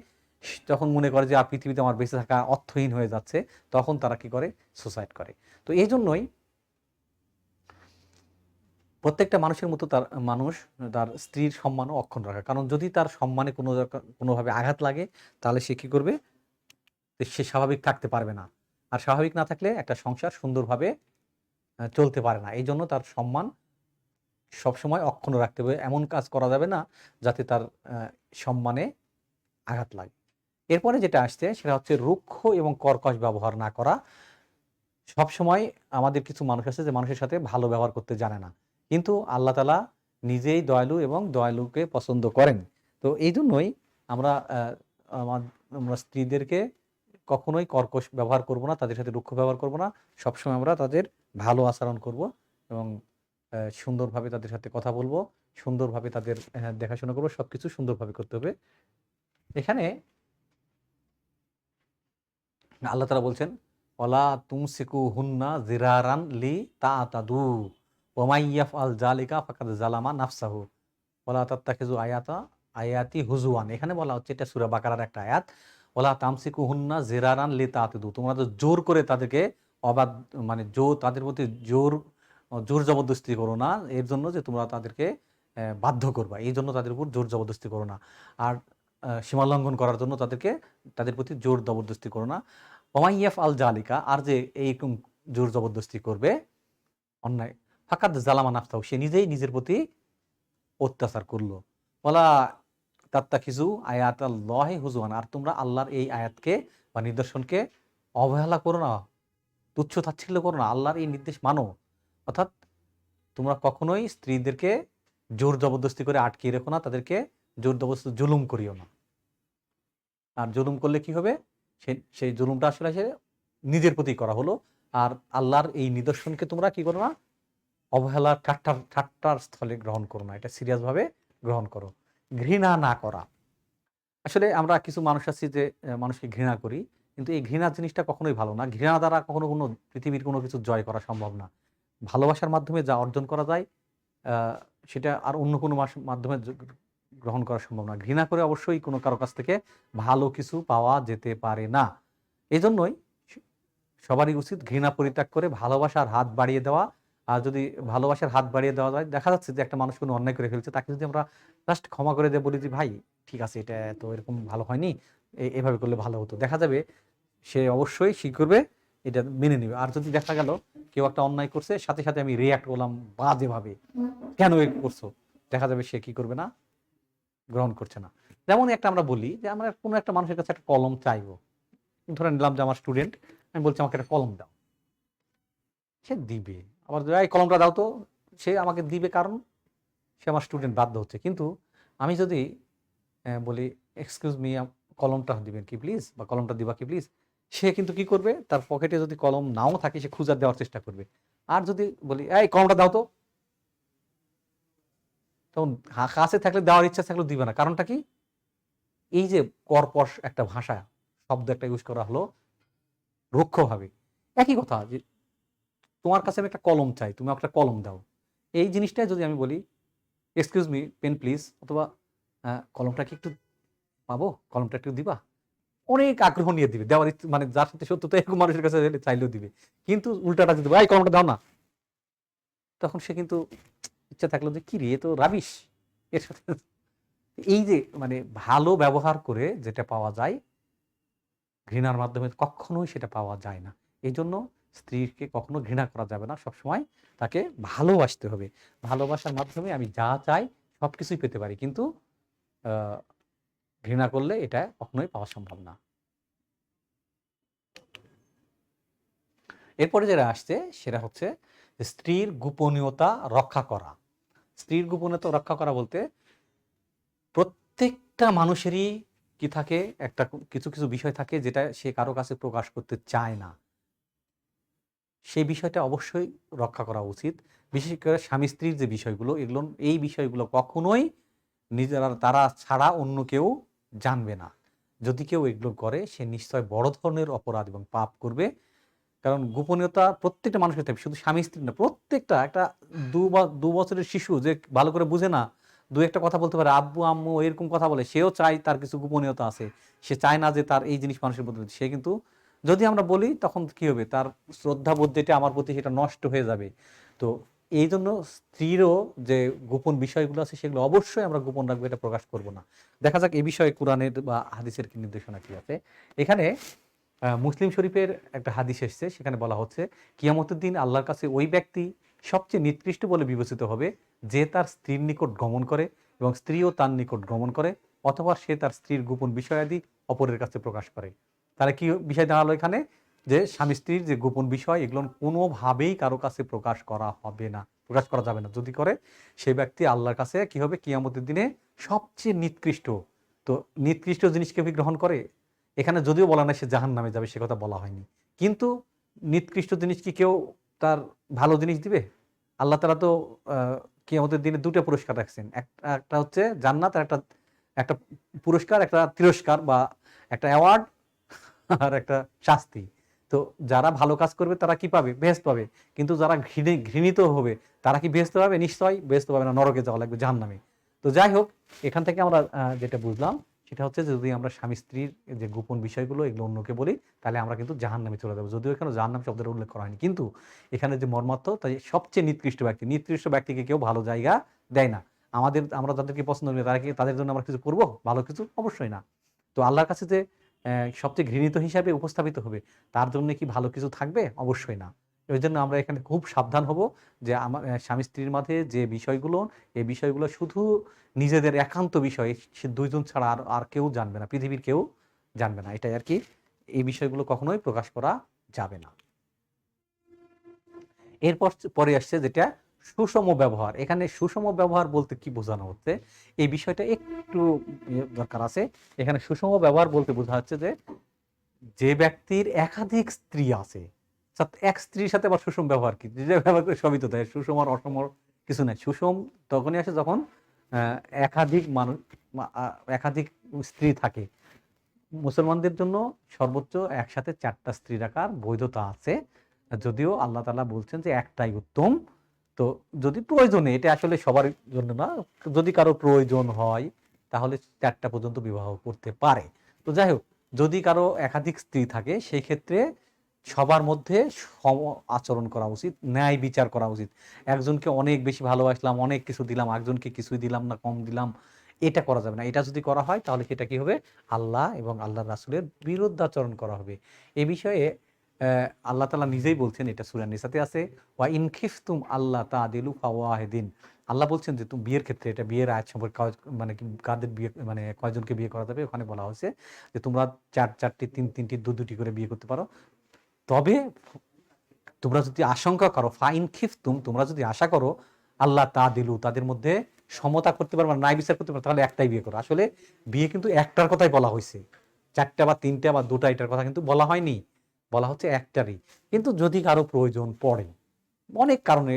তখন মনে করে যে পৃথিবীতে আমার বেঁচে থাকা অর্থহীন হয়ে যাচ্ছে, তখন তারা কি করে? সুসাইড করে। তো এইজন্যই প্রত্যেকটা মানুষের মতো মানুষ তার স্ত্রীর সম্মানও অক্ষুণ্ণ রাখে। কারণ যদি তার সম্মানে কোনোভাবে আঘাত লাগে, তাহলে সে কি করবে? সে স্বাভাবিক থাকতে পারবে না। আর স্বাভাবিক না থাকলে একটা সংসার সুন্দরভাবে চলতে পারে না। এইজন্য তার সম্মান সবসময় অক্ষুণ্ণ রাখতে হবে। এমন কাজ করা যাবে না যাতে তার আ সম্মানে আঘাত লাগে। এরপরে যেটা আসছে সেটা হচ্ছে রুক্ষ এবং কর্কশ ব্যবহার না করা। সবসময় আমাদের কিছু মানুষ আছে যে মানুষের সাথে ভালো ব্যবহার করতে জানে না, কিন্তু আল্লাহ তাআলা নিজেই দয়ালু এবং দয়ালুকে পছন্দ করেন। তো এই জন্যই আমরা আমরা স্ত্রীদেরকে কখনোই কর্কশ ব্যবহার করব না, তাদের সাথে রুক্ষ ব্যবহার করব না। সবসময় আমরা তাদের ভালো আচরণ করব এবং সুন্দরভাবে তাদের সাথে কথা বলবো, সুন্দরভাবে তাদের দেখাশোনা করবো। সবকিছু সুন্দরভাবে করতে হবে। এখানে আল্লাহ তাআলা বলছেন, ওয়ালা তুমসিকুহুন্না যিরারান লিতা'তাদু ওয়া মান ইয়াফআল যালিকা ফাকাদ যালামা নাফসাহু ওয়ালা তাত্তাখিযু আয়াতি হুজুয়ান। এখানে বলা হচ্ছে, এটা সূরা বাকারার একটা আয়াত, ওয়ালা তামসিকুহুন্না যিরারান লিতা'তাদু, তোমরা তো জোর করে তাদেরকে অবাধ, মানে তাদের প্রতি জোর জবরদস্তি করো না, এর জন্য যে তোমরা তাদেরকে বাধ্য করবা, এই জন্য তাদের উপর জোর জবরদস্তি করো না। আর সীমা লঙ্ঘন করার জন্য তাদের প্রতি জোর জবরদস্তি করো না। ওমাইয়াফ আল জালিকা, আর যে এইরকম জোর জবরদস্তি করবে, অন্যায়, ফাকাদ জালামা নাফসাহু, সে নিজেই নিজের প্রতি অত্যাচার করলো। ওয়ালা তাত্তাখিযু আয়াতাল্লাহি হুজুয়ান, আর তোমরা আল্লাহর এই আয়াতকে বা নিদর্শনকে অবহেলা করো না, তুচ্ছ তাচ্ছিল্য করো না, আল্লাহর এই নির্দেশ মানো। অর্থাৎ তোমরা কখনোই স্ত্রীদেরকে জোর জবরদস্তি করে আটকিয়ে রেখো না, তাদেরকে জোর জবরদস্তি জুলুম করিও না। আর জুলুম করলে কি হবে, সেই জুলুমটা আসলে সে নিজের প্রতি করা হলো। আর আল্লাহর এই নিদর্শনকে তোমরা কি করো না, অবহেলার ঠাট্টার স্থলে গ্রহণ করো না, এটা সিরিয়াস ভাবে গ্রহণ করো। ঘৃণা না করা, আসলে আমরা কিছু মানুষ আছি যে মানুষকে ঘৃণা করি, কিন্তু এই ঘৃণা জিনিসটা কখনোই ভালো না। ঘৃণা দ্বারা কখনো কোনো পৃথিবীর কোনো কিছু জয় করা সম্ভব না। ভালোবাসার মাধ্যমে যা অর্জন করা যায় সেটা আর অন্য কোনো মাধ্যমে গ্রহণ করা সম্ভব না। ঘৃণা করে অবশ্যই কোনো কারো কাছ থেকে ভালো কিছু পাওয়া যেতে পারে না। এজন্যই সবারই উচিত ঘৃণা পরিত্যাগ করে ভালোবাসার হাত বাড়িয়ে দেওয়া। আর যদি ভালোবাসার হাত বাড়িয়ে দেওয়া যায়, দেখা যাচ্ছে যে একটা মানুষ কোনো অন্যায় করে ফেলছে, তাকে যদি আমরা জাস্ট ক্ষমা করে দিয়ে বলি যে ভাই ঠিক আছে, এটা তো এরকম ভালো হয়নি, এভাবে করলে ভালো হতো, দেখা যাবে সে অবশ্যই কি করবে, এটা মেনে নেবে। আর যদি দেখা গেল কেউ একটা অন্যায় করছে, সাথে সাথে আমি রিয়াক্ট করলাম বাজেভাবে, কেন এ করছো, দেখা যাবে সে কি করবে না, গ্রহণ করছে না। যেমন একটা আমরা বলি যে আমরা কোনো একটা মানুষের কাছে একটা কলম চাইবো, ধরে নিলাম যে আমার স্টুডেন্ট, আমি বলছি আমাকে একটা কলম দাও, সে দিবে। আবার এই কলমটা দাও তো, সে আমাকে দিবে, কারণ সে আমার স্টুডেন্ট, বাধ্য হচ্ছে। কিন্তু আমি যদি বলি এক্সকিউজ মি, কলমটা দিবেন কি প্লিজ, বা কলমটা দিবা কি প্লিজ, সে কিন্তু কি করবে, তার পকেটে যদি কলম নাও থাকে সে খুঁজে দেওয়ার চেষ্টা করবে। আর যদি বলি এই কলমটা দাও তো, তখন কাছে থাকলে দেওয়ার ইচ্ছা থাকলেও দিবে না। কারণটা কি, এই যে কর্পশ একটা ভাষা, শব্দ একটা ইউজ করা হলো রুক্ষভাবে। একই কথা যে তোমার কাছে আমি একটা কলম চাই, তুমি একটা কলম দাও, এই জিনিসটাই যদি আমি বলি এক্সকিউজ মি পেন প্লিজ, অথবা কলমটা কি একটু পাবো, কলমটা একটু দিবা, অনেক আগ্রহ নিয়ে দিবে দেওয়ার, মানে যার সাথে সত্যতা এরকম মানুষের কাছে চাইলেও দিবে। কিন্তু উল্টাটা যদি এই কলমটা দাও না, তখন সে কিন্তু ইচ্ছা থাকলো যে কি রে, এ তো রাবিশ, এর সাথে এই যে মানে ভালো ব্যবহার করে যেটা পাওয়া যায়, ঘৃণার মাধ্যমে কখনোই সেটা পাওয়া যায় না। এই জন্য স্ত্রীকে কখনো ঘৃণা করা যাবে না, সবসময় তাকে ভালোবাসতে হবে। ভালোবাসার মাধ্যমে আমি যা চাই সবকিছুই পেতে পারি, কিন্তু ঘৃণা করলে এটা কখনোই পাওয়া সম্ভব না। এরপরে যেটা আসছে সেটা হচ্ছে স্ত্রীর গোপনীয়তা রক্ষা করা। স্ত্রীর গোপনীয়তা রক্ষা করা বলতে, প্রত্যেকটা মানুষেরই কি থাকে, একটা কিছু কিছু বিষয় থাকে যেটা সে কারো কাছে প্রকাশ করতে চায় না, সেই বিষয়টা অবশ্যই রক্ষা করা উচিত। বিশেষ করে স্বামী স্ত্রীর যে বিষয়গুলো, এই বিষয়গুলো কখনোই তারা ছাড়া অন্য কেউ জানবে না। যদি কেউ এগুলো করে, সে নিশ্চয় বড় ধরনের অপরাধ এবং পাপ করবে। কারণ গোপনীয়তা প্রত্যেকটা মানুষের থাকে, শুধু স্বামী স্ত্রী না, প্রত্যেকটা, একটা 2 বছরের শিশু যে ভালো করে বুঝে না, দু একটা কথা বলতে পারে, আব্বু আম্মু এরকম কথা বলে, সেও চায় তার কিছু গোপনীয়তা আছে, সে চায় না যে তার এই জিনিস মানুষের মধ্যে, সে কিন্তু যদি আমরা বলি তখন কি হবে, তার শ্রদ্ধাবোধ যেটা আমার প্রতি সেটা নষ্ট হয়ে যাবে। তো এই জন্য স্ত্রীরও যে গোপন বিষয়গুলো আছে সেগুলো অবশ্যই আমরা গোপন রাখবো, এটা প্রকাশ করব না। দেখা যাক এই বিষয়ে কোরআনের বা হাদিসের কি নির্দেশনা কি আছে। এখানে মুসলিম শরীফের একটা হাদিস এসছে, সেখানে বলা হচ্ছে কিয়ামতের দিন আল্লাহর কাছে ওই ব্যক্তি সবচেয়ে নিকৃষ্ট বলে বিবেচিত হবে যে তার স্ত্রীর নিকট গমন করে এবং স্ত্রীও তার নিকট গমন করে, অথবা সে তার স্ত্রীর গোপন বিষয়াদি অপরের কাছে প্রকাশ করে। তাহলে কি বিষয় দাঁড়ালো এখানে, যে স্বামী স্ত্রীর যে গোপন বিষয় এগুলো কোনোভাবেই কারো কাছে প্রকাশ করা হবে না, প্রকাশ করা যাবে না। যদি করে সেই ব্যক্তি আল্লাহর কাছে কি হবে, কিয়ামতের দিনে সবচেয়ে নিকৃষ্ট। তো নিকৃষ্ট জিনিস কেউ কি গ্রহণ করে? এখানে যদিও বলা নাই সে জাহান্নামে যাবে, সে কথা বলা হয়নি। কিন্তু নিকৃষ্ট জিনিস কি কেউ তার ভালো জিনিস দিবে? আল্লাহ তাআলা তো আ কিয়ামতের দিনে ২ টা পুরস্কার রাখছেন। একটা হচ্ছে জান্নাত, আর একটা একটা পুরস্কার, একটা তিরস্কার বা একটা অ্যাওয়ার্ড আর একটা শাস্তি। তো যারা ভালো কাজ করবে তারা কি পাবে? বেহেশত পাবে। কিন্তু যারা ঘৃণিত হবে তারা কি বেহেশত পাবে? নিশ্চয়ই বেহেশত পাবে না, নরকে যাওয়া লাগবে, জাহান্নামে। তো যাই হোক, এখান থেকে আমরা যেটা বুঝলাম সেটা হচ্ছে যে যদি আমরা স্বামী-স্ত্রীর যে গোপন বিষয়গুলো এগুলো অন্যকে বলি, তাহলে আমরা কিন্তু জাহান্নামে চলে যাব। যদিও এখানে জাহান্নাম শব্দটা উল্লেখ করা হয়নি। কিন্তু এখানে যে মর্মার্থ, তাই সবচেয়ে নিকৃষ্ট ব্যক্তিকে কেউ ভালো জায়গা দেয় না। আমরা যাদেরকে পছন্দ করি তারা কি তাদের জন্য আমরা কিছু করব? ভালো কিছু? অবশ্যই না। তো আল্লাহর কাছে যে সবচেয়ে ঘৃণিত হিসাবে উপস্থাপিত হবে, তার জন্য কি ভালো কিছু থাকবে? অবশ্যই না। এইজন্য আমরা এখানে খুব সাবধান হব যে স্বামী-স্ত্রীর মাঝে যে বিষয়গুলো, এই বিষয়গুলো শুধু নিজেদের একান্ত বিষয়, সে ২ জন ছাড়া আর কেউ জানবে না। পৃথিবীর কেউ জানবে না। এটাই আরকি। এই বিষয়গুলো কখনোই প্রকাশ করা যাবে না। পরে আসছে যেটা সুষম ব্যবহার। এখানে সুষম ব্যবহার বলতে কি বোঝানো হচ্ছে? এই বিষয়টা একটু দরকার আছে। এখানে সুষম ব্যবহার বলতে বোঝা হচ্ছে যে, যে ব্যক্তির একাধিক স্ত্রী আছে, এক স্ত্রীর সাথে আবার সুষম ব্যবহার কি? যে ব্যবহার করে সবই তো দেয়। সুষম আর অসম কিছু নাই। সুষম তখনই আসে যখন আ একাধিক মানুষ একাধিক স্ত্রী থাকে। মুসলমানদের জন্য সর্বোচ্চ একসাথে ৪ টা স্ত্রী রাখার বৈধতা আছে। যদিও আল্লাহ তাআলা বলছেন যে একটাই উত্তম। তো যদি প্রয়োজনে, এটা আসলে সবার জন্য না, যদি কারো প্রয়োজন হয় তাহলে ৪ টা পর্যন্ত বিবাহ করতে পারে। তো যাই হোক, যদি কারো একাধিক স্ত্রী থাকে সেই ক্ষেত্রে সবার মধ্যে সম আচরণ করা উচিত, ন্যায় বিচার করা উচিত। একজনকে অনেক বেশি ভালোবাসলাম, অনেক কিছু দিলাম, একজনকে কিছুই দিলাম না, কম দিলাম, এটা করা যাবে না। এটা যদি করা হয় তাহলে সেটা কি হবে? আল্লাহ এবং আল্লাহর রাসূলের বিরুদ্ধাচরণ করা হবে। এ বিষয়ে আল্লাহ তাআলা নিজেই বলছেন, এটা সূরা নিসাতে আছে, ওয়া ইন খিফতুম আল্লাহ তা'দিলু ফাওয়াহিদিন। আল্লাহ বলছেন যে তুমি বিয়ের ক্ষেত্রে, এটা বিয়ের আয়াত সম্পর্কে মানে কি কাদের বিয়ে, মানে কয়জনকে বিয়ে করা যাবে ওখানে বলা হয়েছে যে তোমরা ৪টি ৩টি ২টি করে বিয়ে করতে পারো। তবে তোমরা যদি আশঙ্কা করো, ফাইন খিফতুম, তোমরা যদি আশা করো, আল্লাহ তা'দিলু, তাদের মধ্যে সমতা করতে পারবে না, ন্যায় বিচার করতে পারবে, তাহলে একটাই বিয়ে করো। আসলে বিয়ে কিন্তু একটার কথাই বলা হয়েছে। ৪টা বা ৩টা বা ২টা এটার কথা কিন্তু বলা হয়নি। বলা হচ্ছে একটারই। কিন্তু যদি কারো প্রয়োজন পড়ে, অনেক কারণে,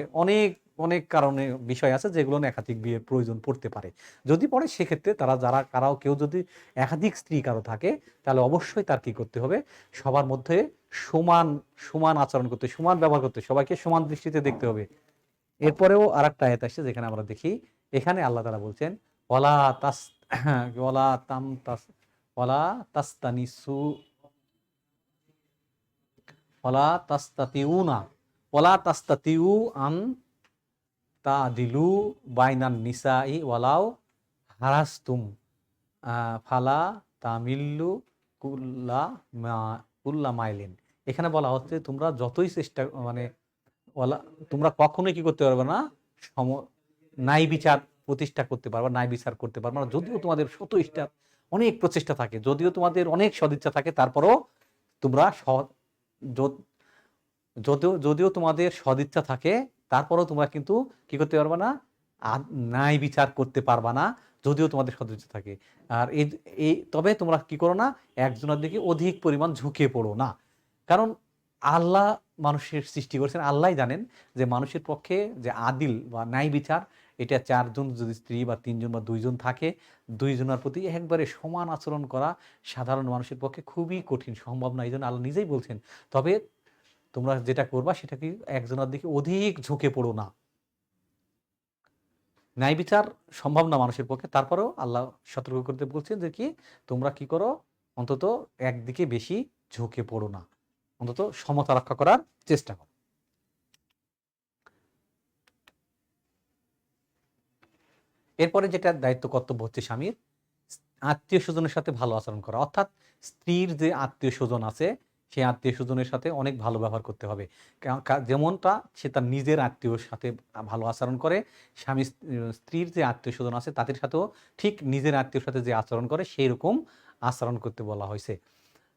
অনেক কারণে বিষয় আছে যেগুলো নিয়ে একাধিক বিয়ের প্রয়োজন পড়তে পারে। যদি পড়ে সেক্ষেত্রে কারো কেউ যদি একাধিক স্ত্রী কারো থাকে, তাহলে অবশ্যই তার কি করতে হবে? সবার মধ্যে সমান, সমান আচরণ করতে, সমান ব্যবহার করতে, সবাইকে সমান দৃষ্টিতে দেখতে হবে। এরপরেও আরেকটা আয়াত আসছে যেখানে আমরা দেখি, এখানে আল্লাহ তাআলা বলছেন, ওয়ালা তাস ওয়ালা তাম তাস ওয়ালা তাস্তানিসু ওয়ালা তাস্তাতিউনা ওয়ালা তাস্তাতিউ আন তা'দিলু বাইনান নিসাই ওয়ালাউ হারাসতুম ফালা তামিল্লু কুল্লা মা কুল্লা মাইলিন। এখানে বলা হচ্ছে তোমরা যতই চেষ্টা, মানে ওয়ালা, তোমরা কখনোই কি করতে পারবে না? সম ন্যায় বিচার প্রতিষ্ঠা করতে পারবা, ন্যায় বিচার করতে পারবা না। যদিও তোমাদের শত অনেক প্রচেষ্টা থাকে, যদিও তোমাদের অনেক সদিচ্ছা থাকে, তারপরেও তোমরা য যদিও তোমাদের সদিচ্ছা থাকে, তারপরেও তোমরা কিন্তু কি করতে পারবা না? ন্যায় বিচার করতে পারবা না, যদিও তোমাদের সদিচ্ছা থাকে। আর তবে তোমরা কি করো না? একজনের দিকে অধিক পরিমাণ ঝুঁকে পড়ো না। কারণ আল্লাহ মানুষের সৃষ্টি করেছেন, আল্লাহই জানেন যে মানুষের পক্ষে যে আদিল বা ন্যায় বিচার, এটা ৪ জন যদি স্ত্রী বা ৩ জন বা ২ জন থাকে, ২ জনের প্রতি একবারে সমান আচরণ করা সাধারণ মানুষের পক্ষে খুবই কঠিন, সম্ভব না। এইজন্য আল্লাহ নিজেই বলছেন, তবে তোমরা যেটা করবা সেটা কি, একজনের দিকে অধিক ঝুঁকে পড়ো না। ন্যায় বিচার সম্ভব না মানুষের পক্ষে, তারপরেও আল্লাহ সতর্ক করতে বলছেন যে কি, তোমরা কি করো? অন্তত একদিকে বেশি ঝুঁকে পড়ো না। অন্তত সমতা রক্ষা করার চেষ্টা করো। এরপরে যেটা দায়িত্ব কর্তব্য হচ্ছে স্বামীর, আত্মীয়-স্বজনের সাথে ভালো আচরণ করা। অর্থাৎ স্ত্রীর যে আত্মীয়-স্বজন আছে, সেই আত্মীয়-স্বজনের সাথে অনেক ভালো ব্যবহার করতে হবে। যেমনটা সে তার নিজের আত্মীয়র সাথে ভালো আচরণ করে, স্ত্রীর যে আত্মীয়-স্বজন আছে তাদের সাথেও ঠিক নিজের আত্মীয়র সাথে যে আচরণ করে, সেইরকম আচরণ করতে বলা হয়েছে।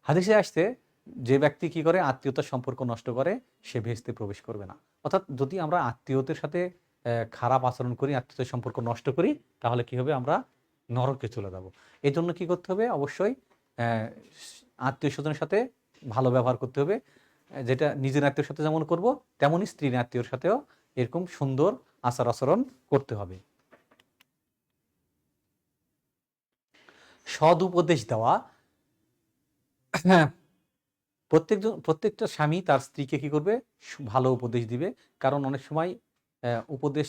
হাদিসে আসছে যে ব্যক্তি কি করে আত্মীয়তার সম্পর্ক নষ্ট করে সে ভেস্তে প্রবেশ করবে না। অর্থাৎ যদি আমরা আত্মীয়দের সাথে খারাপ আচরণ করি, আত্মীয়তার সম্পর্ক নষ্ট করি, তাহলে কি হবে আমরা নরকে চলে যাব। এই জন্য কি করতে হবে অবশ্যই আত্মীয় স্বজনের সাথে ভালো ব্যবহার করতে হবে। যেটা নিজের আত্মীয়র সাথে যেমন করব তেমনই স্ত্রীর আত্মীয়র সাথেও এরকম সুন্দর আচার আচরণ করতে হবে। সদ উপদেশ দেওয়া, হ্যাঁ, প্রত্যেকটা স্বামী তার স্ত্রীকে কি করবে ভালো উপদেশ দিবে। কারণ অনেক সময় উপদেশ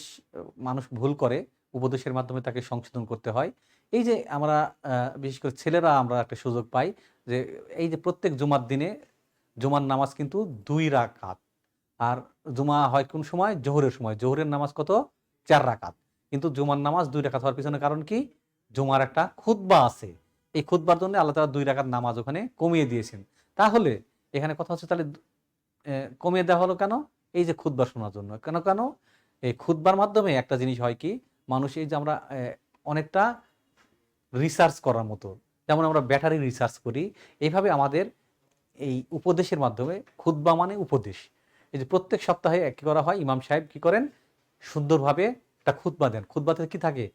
মানুষ ভুল করে, উপদেশের মাধ্যমে তাকে সংশোধন করতে হয়। এই যে আমরা বিশেষ করে ছেলেরা আমরা একটা সুযোগ পাই যে এই যে প্রত্যেক জুমার দিনে জুমার নামাজ কিন্তু 2 রাকাত। আর জুমা হয় কোন সময়? জোহরের সময়। জোহরের নামাজ কত? 4 রাকাত। কিন্তু জুমার নামাজ 2 রাকাত হওয়ার পিছনে কারণ কি? জুমার একটা খুতবা আছে। এই খুতবার জন্য আল্লাহ তাআলা 2 রাকাত নামাজ ওখানে কমিয়ে দিয়েছেন। তাহলে এখানে কথা হচ্ছে তাহলে কমিয়ে দেওয়া হলো কেন? এই যে খুতবা শোনার জন্য। কেন? এই খুতবার মাধ্যমে একটা জিনিস হয় কি? মানুষ এই যে আমরা অনেকটা রিসার্চ করার মতো। যেমন আমরা ব্যাটারি রিসার্চ করি, এইভাবে আমাদের এই উপদেশের মাধ্যমে খুতবা মানে উপদেশ। এই যে প্রত্যেক সপ্তাহে কি করা হয়? ইমাম সাহেব কি করেন? সুন্দরভাবে একটা খুতবা দেন। খুতবাতে কি থাকে?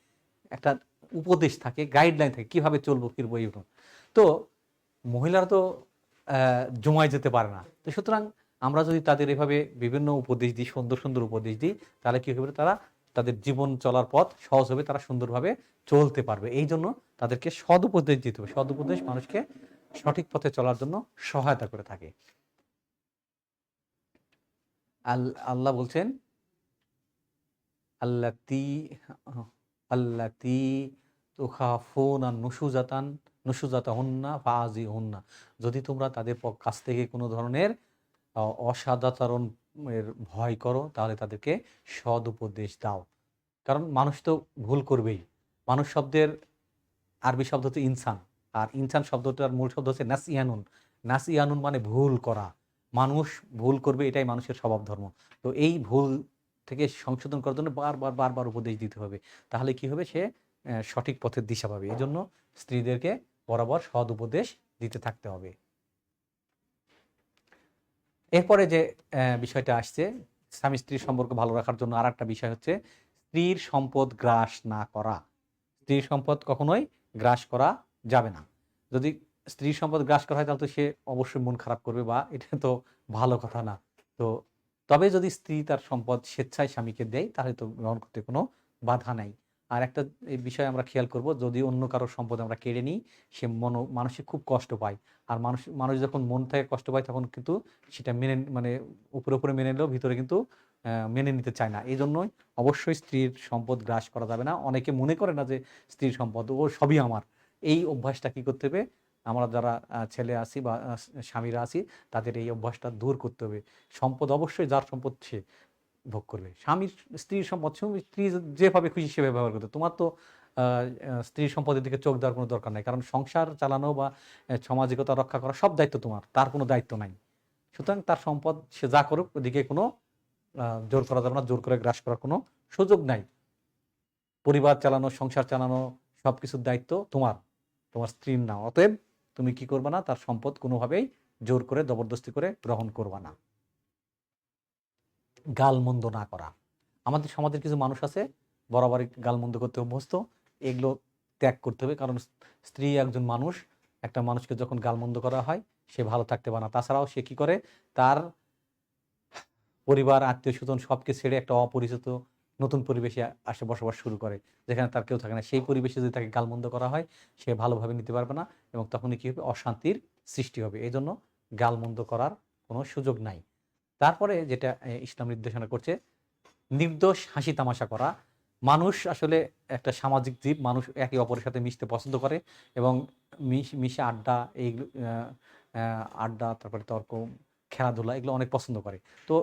একটা উপদেশ থাকে, গাইডলাইন থাকে কিভাবে চলবো ফিরবো এইরকম। তো মহিলারা তো জুমায় যেতে পারে না। তো সুতরাং আমরা যদি তাদের এভাবে বিভিন্ন উপদেশ দিই, সুন্দর উপদেশ দিই, তাহলে কি হবে? তারা তাদের জীবন চলার পথ সহজ হবে, তারা সুন্দরভাবে চলতে পারবে। এইজন্য তাদেরকে সদুপদেশ দিতে হবে। সদুপদেশ মানুষকে সঠিক পথে চলার জন্য সহায়তা করে থাকে। আল্লাহ বলছেন আল্লাতী আল্লাতী তুখাফুনা নুশুজাতাহুন্না ফাযিহুন্না। যদি তোমরা তাদের কাছ থেকে কোনো ধরনের অসদাচরণ এর ভয় করো তাহলে তাদেরকে সদ উপদেশ দাও। কারণ মানুষ তো ভুল করবেই। মানুষ শব্দের আরবি শব্দ হচ্ছে ইনসান। আর ইনসান শব্দটার মূল শব্দ হচ্ছে নাসিয়ানুন। নাসিয়ানুন মানে ভুল করা। মানুষ ভুল করবে, এটাই মানুষের স্বভাব ধর্ম। তো এই ভুল থেকে সংশোধন করার জন্য বারবার উপদেশ দিতে হবে। তাহলে কি হবে? সে সঠিক পথের দিশা পাবে। এজন্য স্ত্রীদেরকে বরাবর সৎ উপদেশ দিতে থাকতে হবে। এরপরে যে বিষয়টা আসছে স্বামী স্ত্রীর সম্পর্ক ভালো রাখার জন্য আরেকটা বিষয় হচ্ছে স্ত্রীর সম্পদ গ্রাস না করা। স্ত্রীর সম্পদ কখনোই গ্রাস করা যাবে না। যদি স্ত্রীর সম্পদ গ্রাস করা হয় তাহলে তো সে অবশ্যই মন খারাপ করবে, বা এটা তো ভালো কথা না। তো তবে যদি স্ত্রী তার সম্পদ স্বেচ্ছায় স্বামীকে দেয় তাহলে তো গ্রহণ করতে কোনো বাধা নাই। আর একটা এই বিষয়ে আমরা খেয়াল করব, যদি অন্য কারোর সম্পদ আমরা কেড়ে নিই, সে মানসিক খুব কষ্ট পায়। আর মানুষ যখন মন থেকে কষ্ট পায় তখন কিন্তু সেটা মানে উপরে মেনে নিলেও ভিতরে কিন্তু মেনে নিতে চায় না। এই জন্যই অবশ্যই স্ত্রীর সম্পদ গ্রাস করা যাবে না। অনেকে মনে করে না যে স্ত্রীর সম্পদ ও সবই আমার। এই অভ্যাসটা কি করতে হবে? আমরা যারা ছেলে আছি বা স্বামীরা আছি তাদের এই অভ্যাসটা দূর করতে হবে। সম্পদ অবশ্যই যার সম্পদ সে ভোগ করবে। স্ত্রীর সম্পদ স্ত্রী যেভাবে খুশি সেভাবে ব্যবহার করতে। তোমার তো স্ত্রীর সম্পদের দিকে চোখ দেওয়ার কোনো দরকার নাই। কারণ সংসার চালানো বা সামাজিকতা রক্ষা করা সব দায়িত্ব তোমার। তার কোনো দায়িত্ব নাই। সুতরাং তার সম্পদ সে যা করুক ওদিকে কোনো জোর করা যাবে না, জোর করে গ্রাস করার কোনো সুযোগ নাই। পরিবার চালানো, সংসার চালানো সবকিছুর দায়িত্ব তোমার, তোমার স্ত্রীর না। অতএব তুমি কি করবা না? তার সম্পদ কোনোভাবেই জোর করে জবরদস্তি করে গ্রহণ করবা না। গালমন্দ না করা। আমাদের সমাজের কিছু মানুষ আছে বরাবরই গালমন্দ করতে অভ্যস্ত। এগুলো ত্যাগ করতে হবে। কারণ স্ত্রী একজন মানুষ। একটা মানুষকে যখন গালমন্দ করা হয় সে ভালো থাকতে পারে না। তাছাড়াও সে কি করে? তার পরিবার, আত্মীয়স্বজন সবকে ছেড়ে একটা অপরিচিত নতুন পরিবেশে আসে বসবাস শুরু করে। যেখানে তার কেউ থাকে না। সেই পরিবেশে যদি তাকে গালমন্দ করা হয় সে ভালোভাবে নিতে পারবে না এবং তখনই কি হবে? অশান্তির সৃষ্টি হবে। এজন্য গালমন্দ করার কোনো সুযোগ নাই। তারপরে যেটা ইসলাম নির্দেশনা করছে, নির্দোষ হাসি তামাশা করা। মানুষ আসলে একটা সামাজিক জীব। মানুষ একে অপরের সাথে মিশতে পছন্দ করে এবং মিশে আড্ডা, এইগুলো আড্ডা, তারপরে তর্ক, খেলাধুলা এগুলো অনেক পছন্দ করে। তো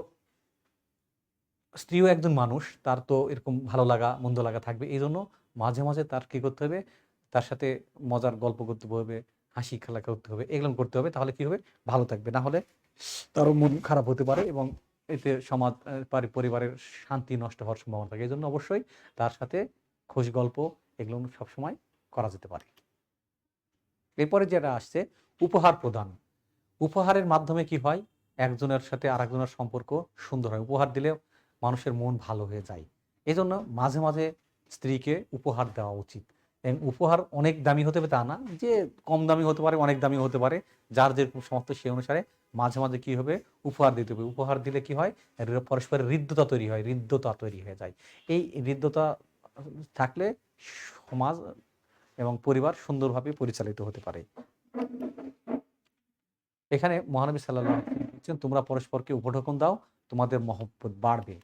স্ত্রীও একজন মানুষ, তার তো এরকম ভালো লাগা মন্দ লাগা থাকবে। এই জন্য মাঝে তার কি করতে হবে? তার সাথে মজার গল্প করতে হবে, হাসি খেলা করতে হবে, এগুলো করতে হবে। তাহলে কি হবে? ভালো থাকবে। না হলে তারও মন খারাপ হতে পারে এবং এতে সমাজ পরিবারের শান্তি নষ্ট হওয়ার সম্ভাবনা থাকে। এই জন্য অবশ্যই তার সাথে খুশ গল্প এগুলো সবসময় করা যেতে পারে। এরপরে যেটা আসছে উপহার প্রদান। উপহারের মাধ্যমে কি হয়, একজনের সাথে আরেকজনের সম্পর্ক সুন্দর হয়। উপহার দিলে মানুষের মন ভালো হয়ে যায়। এজন্য মাঝে মাঝে স্ত্রীকে উপহার দেওয়া উচিত। এবং উপহার অনেক দামি হতে হবে তা না, যে কম দামি হতে পারে, অনেক দামি হতে পারে, যার যেরকম সামর্থ্য সেই অনুসারে মাঝে মাঝে কি হবে, উপহার দিতে হবে। উপহার দিলে কি হয়, পরস্পরের হৃদ্যতা তৈরি হয়, হৃদ্যতা তৈরি হয়ে যায়। এই হৃদ্যতা থাকলে সমাজ এবং পরিবার সুন্দরভাবে পরিচালিত হতে পারে। এখানে মহানবী সাল্লাল্লাহু আলাইহি ওয়াসাল্লাম বলছেন, তোমরা পরস্পরকে উপঢৌকন দাও, তোমাদের মহব্বত বাড়বে।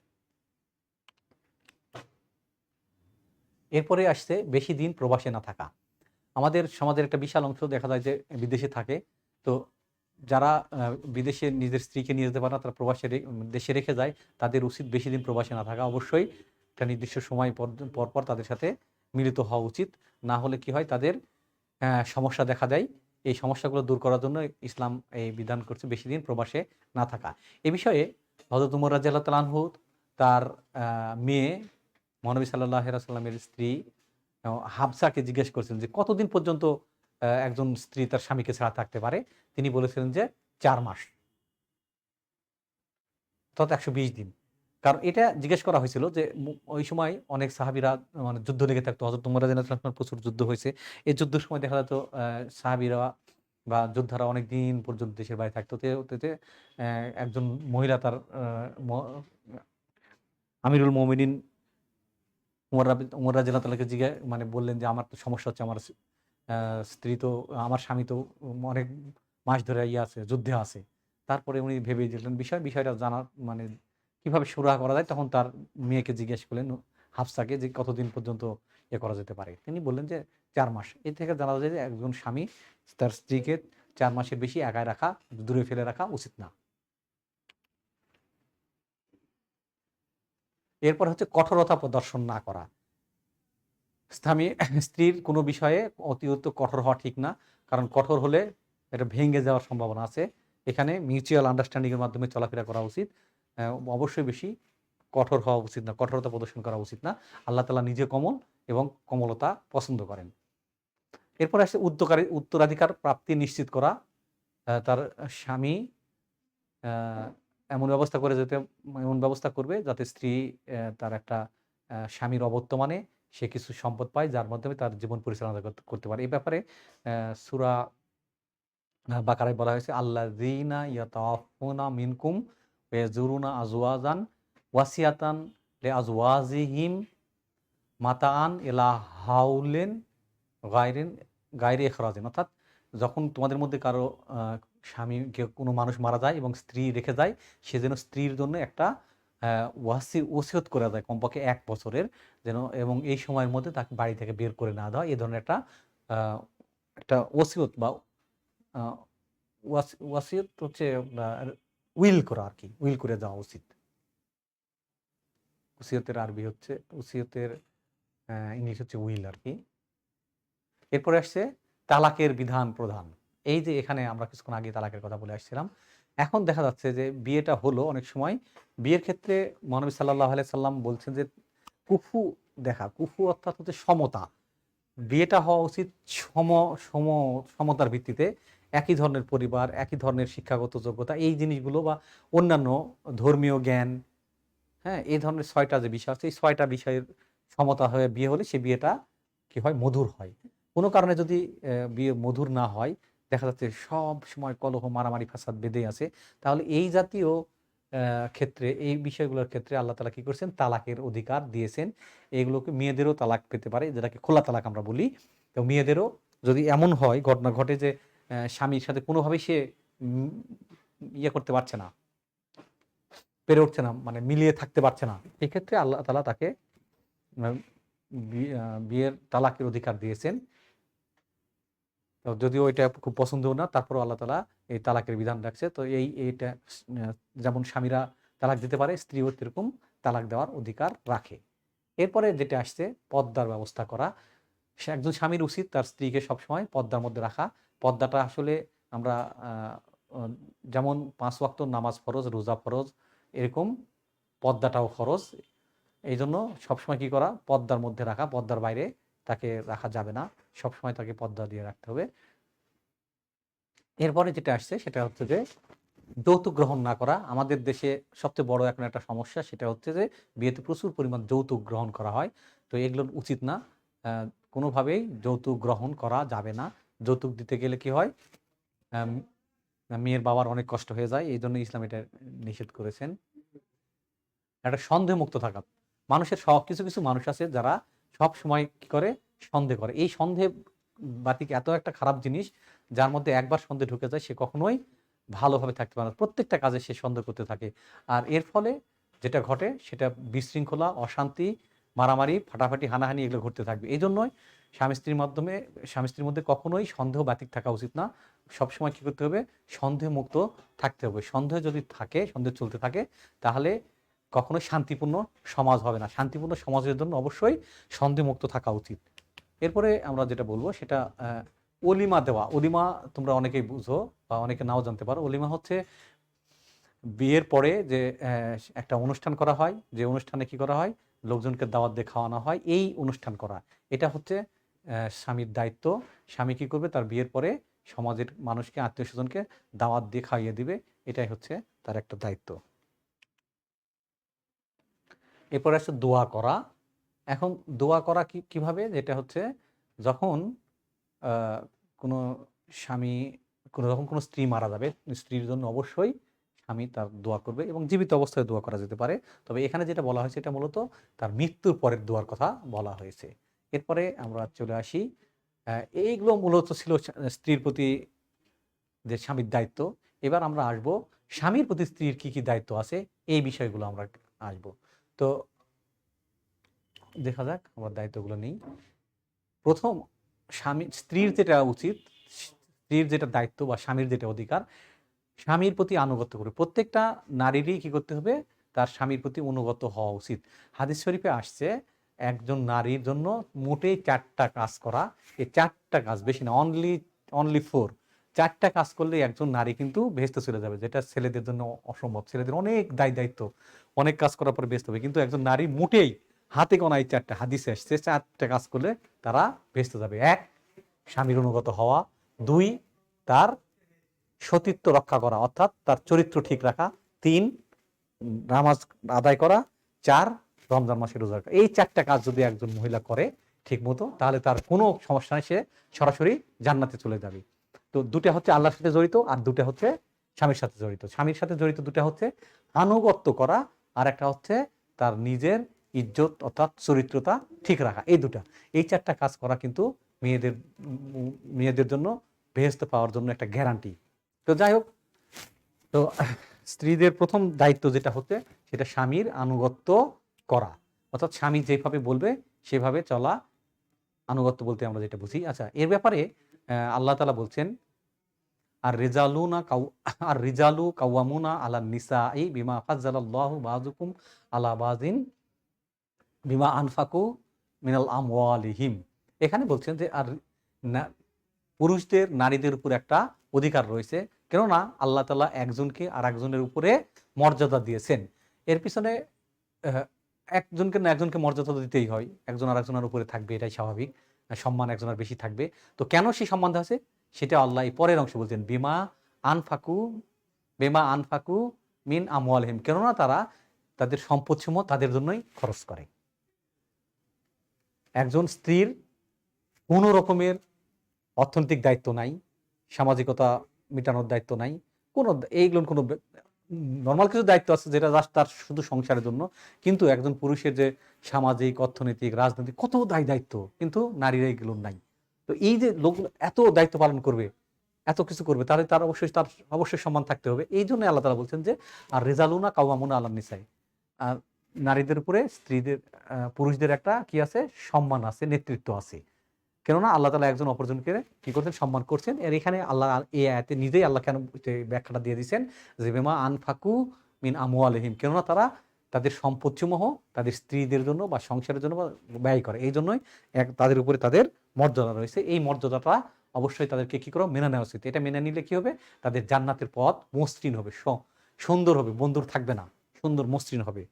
এরপরে আসছে বেশি দিন প্রবাসে না থাকা। আমাদের সমাজের একটা বিশাল অংশ দেখা যায় যে বিদেশে থাকে। তো যারা বিদেশে নিজের স্ত্রীকে নিয়ে যেতে পারে না, তারা প্রবাসে দেশে রেখে যায়, তাদের উচিত বেশি দিন প্রবাসে না থাকা। অবশ্যই একটা নির্দিষ্ট সময় পর পর তাদের সাথে মিলিত হওয়া উচিত। না হলে কি হয়, তাদের সমস্যা দেখা দেয়। এই সমস্যাগুলো দূর করার জন্য ইসলাম এই বিধান করছে বেশি দিন প্রবাসে না থাকা। এ বিষয়ে হযরত উমর রাদিয়াল্লাহু তাআলা আনহু তার মেয়ে মহানবী সাল্লাল্লাহু আলাইহি ওয়াসাল্লামের স্ত্রী হাফসাকে জিজ্ঞেস করছেন যে কতদিন পর্যন্ত একজন স্ত্রী তার স্বামীকে ছাড়া থাকতে পারে। তিনি বলেছিলেন যে ৪ মাস, অর্থাৎ ১২০ দিন। কারণ এটা জিজ্ঞেস করা হয়েছিল যে ওই সময় অনেক সাহাবীরা মানে যুদ্ধ লেগে থাকতো। হযরত উমর রাদিয়াল্লাহু তাআলা প্রচুর যুদ্ধ হয়েছে। এই যুদ্ধের সময় দেখা যেত সাহাবীরা বা যোদ্ধারা অনেকদিন পর্যন্ত দেশের বাইরে থাকতো। তে একজন মহিলা তার ম আমিরুল মুমিনিন উমর রাদিয়াল্লাহু তাআলাকে মানে বললেন যে, "আমার তো সমস্যা হচ্ছে। আমার আ স্ত্রী তো, আমার স্বামী তো অনেক মাস ধরে আছে, যুদ্ধে আছে।" তারপরে উনি ভেবে দেখলেন বিষয়টা জানার মানে কিভাবে সুরাহা করা যায়, তখন তার মেয়েকে জিজ্ঞেস করলেন হাফসাকে যে, "কতদিন পর্যন্ত করা যেতে পারে?" তিনি বললেন যে, "৪ মাস।" এ থেকে জানা যায় যে একজন স্বামী তার স্ত্রীকে ৪ মাসের বেশি একাই রাখা, দূরে ফেলে রাখা উচিত না। এরপর হচ্ছে কঠোরতা প্রদর্শন না করা। স্বামী স্ত্রীর কোনো বিষয়ে অতিরিক্ত কঠোর হওয়া ঠিক না। কারণ কঠোর হলে এটা ভেঙে যাওয়ার সম্ভাবনা আছে। এখানে মিউচুয়াল আন্ডারস্ট্যান্ডিং এর মাধ্যমে চলাফেরা করা উচিত। অ্যা অবশ্যই বেশি কঠোর হওয়া উচিত না। কঠোরতা প্রদর্শন করা উচিত না। আল্লাহ তাআলা নিজে কোমল এবং কোমলতা পছন্দ করেন। এরপরে আসছে উত্তরাধিকার প্রাপ্তি নিশ্চিত করা। তার স্বামী অ্যা এমন ব্যবস্থা করবে যাতে স্ত্রী তার একটা স্বামীর অবর্তমানে সে কিছু সম্পদ পায়, যার মাধ্যমে তার জীবন পরিচালনা করতে পারে। এই ব্যাপারে সূরা বাকারায় বলা হয়েছে, আল্লাযীনা ইয়াতাওয়াফাউনা মিনকুম ওয়া ইয়াযুরুনা আজওয়াজান ওয়াসিয়াতান লিআজওয়াজিহিম মাতাআন ইলা হাউলিন গায়রিন গায়রি ইখরাজিন। অর্থাৎ যখন তোমাদের মধ্যে কারো আ স্বামীকে কোনো মানুষ মারা যায় এবং স্ত্রী রেখে যায়, সে যেন স্ত্রীর জন্য একটা ওসিয়ত করে দেয় কমপক্ষে ১ বছরের, যেন এবং এই সময়ের মধ্যে তাকে বাড়ি থেকে বের করে না দেওয়া। এ ধরনের আ একটা ওসিয়ত বা আ ওয়াসিয়ত হচ্ছে আপনার উইল করা আরকি। উইল করে দেওয়া উচিত। ওসিয়তের আরবি হচ্ছে, ওসিয়তের ইংলিশ হচ্ছে উইল আরকি। এরপরে আসছে তালাকের বিধান প্রদান। এই যে এখানে আমরা কিছুক্ষণ আগে তালাকের কথা বলে আসছিলাম। এখন দেখা যাচ্ছে যে বিয়েটা হলো অনেক সময়, বিয়ের ক্ষেত্রে মহানবী সাল্লাল্লাহু আলাইহি সাল্লাম বলছেন যে কুফু কুফু অর্থাৎ হচ্ছে সমতা। বিয়েটা হওয়া উচিত সম সম সমতার ভিত্তিতে। একই ধরনের পরিবার, একই ধরনের শিক্ষাগত যোগ্যতা, এই জিনিসগুলো বা অন্যান্য ধর্মীয় জ্ঞান, হ্যাঁ? এই ধরনের ৬ টা যে বিষয় আছে, এই ৬ টা বিষয়ের সমতা হয়ে বিয়ে হলে সে বিয়েটা কি হয়? মধুর হয়। কোনো কারণে যদি বিয়ে মধুর না হয়, দেখা যাচ্ছে সবসময় কলহ, মারামারি, ফাসাদ বেঁধেই আছে। তাহলে এই জাতীয় ক্ষেত্রে, এই বিষয়গুলোর ক্ষেত্রে আল্লাহ তাআলা কি করছেন? তালাকের অধিকার দিয়েছেন। এগুলোকে মেয়েদেরও তালাক পেতে পারে, যেটাকে খোলা তালাক আমরা বলি। তো মেয়েদেরও যদি এমন হয়, ঘটনা ঘটে যে স্বামীর সাথে কোনোভাবেই সে উম করতে পারছে না, পেরে উঠছে না, মানে মিলিয়ে থাকতে পারছে না। এক্ষেত্রে আল্লাহ তাআলা তাকে আ বিয়ের তালাকের অধিকার দিয়েছেন। তো যদিও এটা খুব পছন্দও না, তারপরেও আল্লাহ তাআলা এই তালাকের বিধান রাখছে। তো এইটা যেমন স্বামীরা তালাক দিতে পারে, স্ত্রীও এরকম তালাক দেওয়ার অধিকার রাখে। এরপরে যেটা আসছে, পর্দার ব্যবস্থা করা। একজন স্বামীর উচিত তার স্ত্রীকে সবসময় পর্দার মধ্যে রাখা। পর্দাটা আসলে আমরা আ অ যেমন ৫ ওয়াক্ত নামাজ ফরজ, রোজা ফরজ, এরকম পর্দাটাও ফরজ। এইজন্য সবসময় কি করা? পর্দার মধ্যে রাখা, পর্দার বাইরে তাকে রাখা যাবে না। সবসময় তাকে পর্দা দিয়ে রাখতে হবে। এরপরে যেটা আসছে সেটা হচ্ছে যে যৌতুক গ্রহণ না করা। আমাদের দেশে সবচেয়ে বড় এখন একটা সমস্যা, সেটা হচ্ছে যে বিয়েতে প্রচুর পরিমাণ যৌতুক গ্রহণ করা হয়। তো এগুলো উচিত না। কোনোভাবেই যৌতুক গ্রহণ করা যাবে না। যৌতুক দিতে গেলে কি হয়, আম মেয়ের বাবার অনেক কষ্ট হয়ে যায়। এইজন্য ইসলাম এটা নিষেধ করেছেন। একটা সন্দেহমুক্ত থাকা। মানুষের কিছু, কিছু মানুষ আছে যারা সবসময় কি করে, সন্দেহ করে। এই সন্দেহ বাতিক এত একটা খারাপ জিনিস, যার মধ্যে একবার সন্দেহ ঢুকে যায় সে কখনোই ভালোভাবে থাকতে পারে না। প্রত্যেকটা কাজে সে সন্দেহ করতে থাকে। আর এর ফলে যেটা ঘটে সেটা বিশৃঙ্খলা, অশান্তি, মারামারি, ফাটাফাটি, হানাহানি এগুলো ঘটতে থাকবে। এইজন্যই স্বামী-স্ত্রীর মধ্যে কখনোই সন্দেহ বাতিক থাকা উচিত না। সবসময় কি করতে হবে? সন্দেহমুক্ত থাকতে হবে। সন্দেহ যদি থাকে, সন্দেহ চলতে থাকে, তাহলে কখনোই শান্তিপূর্ণ সমাজ হবে না। শান্তিপূর্ণ সমাজের জন্য অবশ্যই সন্দেহমুক্ত থাকা উচিত। এরপরে আমরা যেটা বলবো সেটা অলিমা দেওয়া। অলিমা তোমরা অনেকেই বুঝো বা অনেকে নাও জানতে পারো। অলিমা হচ্ছে বিয়ের পরে যে একটা অনুষ্ঠান করা হয়, যে অনুষ্ঠানে কি করা হয়, লোকজনকে দাওয়াত দিয়ে খাওয়ানো হয়, এই অনুষ্ঠান করা। এটা হচ্ছে স্বামীর দায়িত্ব। স্বামী কি করবে, তার বিয়ের পরে সমাজের মানুষকে, আত্মীয় স্বজনকে দাওয়াত দিয়ে খাইয়ে দিবে। এটাই হচ্ছে তার একটা দায়িত্ব। এরপরে আসছে দোয়া করা। এখন দোয়া করা কিভাবে, যেটা হচ্ছে যখন আহ, কোনো স্বামী, যখন কোনো স্ত্রী মারা যাবে, স্ত্রীর জন্য অবশ্যই স্বামী তার দোয়া করবে এবং জীবিত অবস্থায় দোয়া করা যেতে পারে। তবে এখানে যেটা বলা হয়েছে এটা মূলত তার মৃত্যুর পরের দোয়ার কথা বলা হয়েছে। এরপরে আমরা চলে আসি, এইগুলো মূলত ছিল স্ত্রীর প্রতি যে স্বামীর দায়িত্ব। এবার আমরা আসব স্বামীর প্রতি স্ত্রীর কি কি দায়িত্ব আছে, এই বিষয়গুলো আমরা আসব। তো দেখা যাক আমরা দায়িত্বগুলো নেই। প্রথম, স্ত্রীর যেটা উচিত, স্ত্রীর যেটা দায়িত্ব বা স্বামীর যেটা অধিকার, স্বামীর প্রতি আনুগত্য করে। প্রত্যেকটা নারীরই কি করতে হবে, তার স্বামীর প্রতি অনুগত হওয়া উচিত। হাদিস শরীফে আসছে একজন নারীর জন্য মোটেই 4টা কাজ করা। এই 4টা কাজ, বেশি না, অনলি অনলি 4। 4টা কাজ করলে একজন নারী কিন্তু বেহেশতে চলে যাবে, যেটা ছেলেদের জন্য অসম্ভব। ছেলেদের অনেক দায়িত্ব, অনেক কাজ করার পরে বেহেশতে হবে, কিন্তু একজন নারী মোটেই হাতে গোনা এই 4টা হাদিসে আসছে, 4টা কাজ করলে তারা বেহেশতে যাবে। 1, স্বামীর অনুগত হওয়া। 2, তার সতীত্ব রক্ষা করা, অর্থাৎ তার চরিত্র ঠিক রাখা। 3, নামাজ আদায় করা। 4, রমজান মাসে রোজা রাখা। এই 4টা কাজ যদি একজন মহিলা করে ঠিক মতো, তাহলে তার কোনো সমস্যা নেই, সে সরাসরি জান্নাতে চলে যাবে। তো 2টা হচ্ছে আল্লাহর সাথে জড়িত, আর 2টা হচ্ছে স্বামীর সাথে জড়িত। স্বামীর সাথে জড়িত 2টা হচ্ছে আনুগত্য করা, আর একটা হচ্ছে তার নিজের ইজ্জত অর্থাৎ চরিত্রতা ঠিক রাখা। এই 2টা, এই 4টা কাজ করা কিন্তু মেয়েদের জন্য বেহেশত পাওয়ার জন্য একটা গ্যারান্টি। তো যাই হোক, তো স্ত্রীদের প্রথম দায়িত্ব যেটা হচ্ছে সেটা স্বামীর আনুগত্য করা, অর্থাৎ স্বামী যেভাবে বলবে সেভাবে চলা। আনুগত্য বলতে আমরা যেটা বুঝি। আচ্ছা, এর ব্যাপারে আল্লাহ তাআলা বলছেন, আর রিজালু কাওয়ামুনা আলান নিসাই বিমা ফাজ্জালাল্লাহু বাযুকুম আলা বাযিন বিমা আনফাকু মিনাল আমওয়ালিহিম। এখানে বলছেন যে আর পুরুষদের নারীদের উপর একটা অধিকার রয়েছে, কেননা আল্লাহ তাআলা একজনকে আর একজনের উপরে মর্যাদা দিয়েছেন। এর পিছনে একজনকে না একজনকে মর্যাদা দিতেই হয়, একজন আর একজনের উপরে থাকবে, এটাই স্বাভাবিক। সম্মান একজনের বেশি থাকবে। তো কেন সেই সম্মান দেওয়া আছে সেটা আল্লাহ এই পরের অংশে বলছেন, আনফাকু বেমা আনফাকু মিন আমওয়ালিহিম, কেননা তারা তাদের সম্পদসমূহ তাদের জন্যই খরচ করে। একজন স্ত্রীর কোনো রকমের অর্থনৈতিক দায়িত্ব নাই, সামাজিকতা মেটানোর দায়িত্ব নাই, কোনো এইগুলোর কোনো নর্মাল কিছু দায়িত্ব আছে যেটা জাস্ট তার শুধু সংসারের জন্য। কিন্তু একজন পুরুষের যে সামাজিক, অর্থনৈতিক, রাজনৈতিক কত দায়িত্ব, কিন্তু নারীরা এইগুলো নাই। তো এই যে লোকগুলো এত দায়িত্ব পালন করবে, এত কিছু করবে, তাহলে তার অবশ্যই সম্মান থাকতে হবে। এই জন্য আল্লাহ তাআলা বলছেন যে আর রেজালুনা কাওয়ামুনা আলান নিসাই, আর নারীদের উপরে স্ত্রীদের, পুরুষদের একটা কি আছে, সম্মান আছে, নেতৃত্ব আছে। কেননা আল্লাহ তাআলা একজন অপরজনকে কি করছেন, সম্মান করছেন। এর এখানে আল্লাহ এই আয়াতে নিজেই আল্লাহ কেন ব্যাখ্যাটা দিয়ে দিয়েছেন যে বেমা আনফাকু মিন আমওয়ালিহিম, কেননা তারা তাদের সম্পদসমূহ তাদের স্ত্রীদের জন্য বা সংসারের জন্য ব্যয় করে। এই জন্যই তাদের উপরে তাদের মর্যাদা রয়েছে। এই মর্যাদাটা অবশ্যই তাদেরকে কি করো, মেনে নেওয়া উচিত। এটা মেনে নিলে কি হবে, তাদের জান্নাতের পথ মসৃণ হবে, সুন্দর হবে, বন্ধুর থাকবে না, সুন্দর মসৃণ হবে।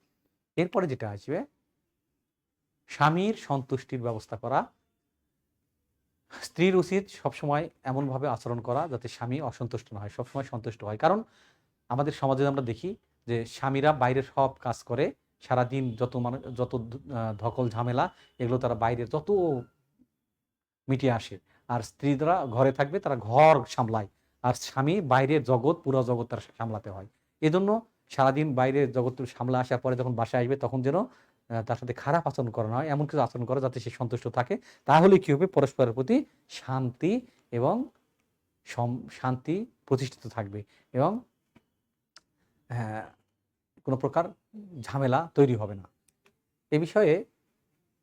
এরপরে যেটা আসবে, স্বামীর সন্তুষ্টির ব্যবস্থা করা। স্ত্রীর উচিত সবসময় এমনভাবে আচরণ করা যাতে স্বামী অসন্তুষ্ট না হয়, সবসময় সন্তুষ্ট হয়। কারণ আমাদের সমাজে আমরা দেখি যে স্বামীরা বাইরের সব কাজ করে, সারাদিন যত ধকল ঝামেলা এগুলো তারা বাইরের যত মিটিয়ে আসে। আর স্ত্রীরা ঘরে থাকবে, তারা ঘর সামলায়। আর স্বামী বাইরের জগৎ, পুরো জগৎ তার সামলাতে হয়। এজন্য সারাদিন বাইরের জগৎ সামলা আসার পরে যখন বাসায় আসবে তখন যেন তার সাথে খারাপ আচরণ করা না হয়, এমন কিছু আচরণ করা যাতে সে সন্তুষ্ট থাকে। তাহলে কি হবে, পরস্পরের প্রতি শান্তি এবং শান্তি প্রতিষ্ঠিত থাকবে এবং হ্যাঁ, কোনো প্রকার ঝামেলা তৈরি হবে না। এ বিষয়ে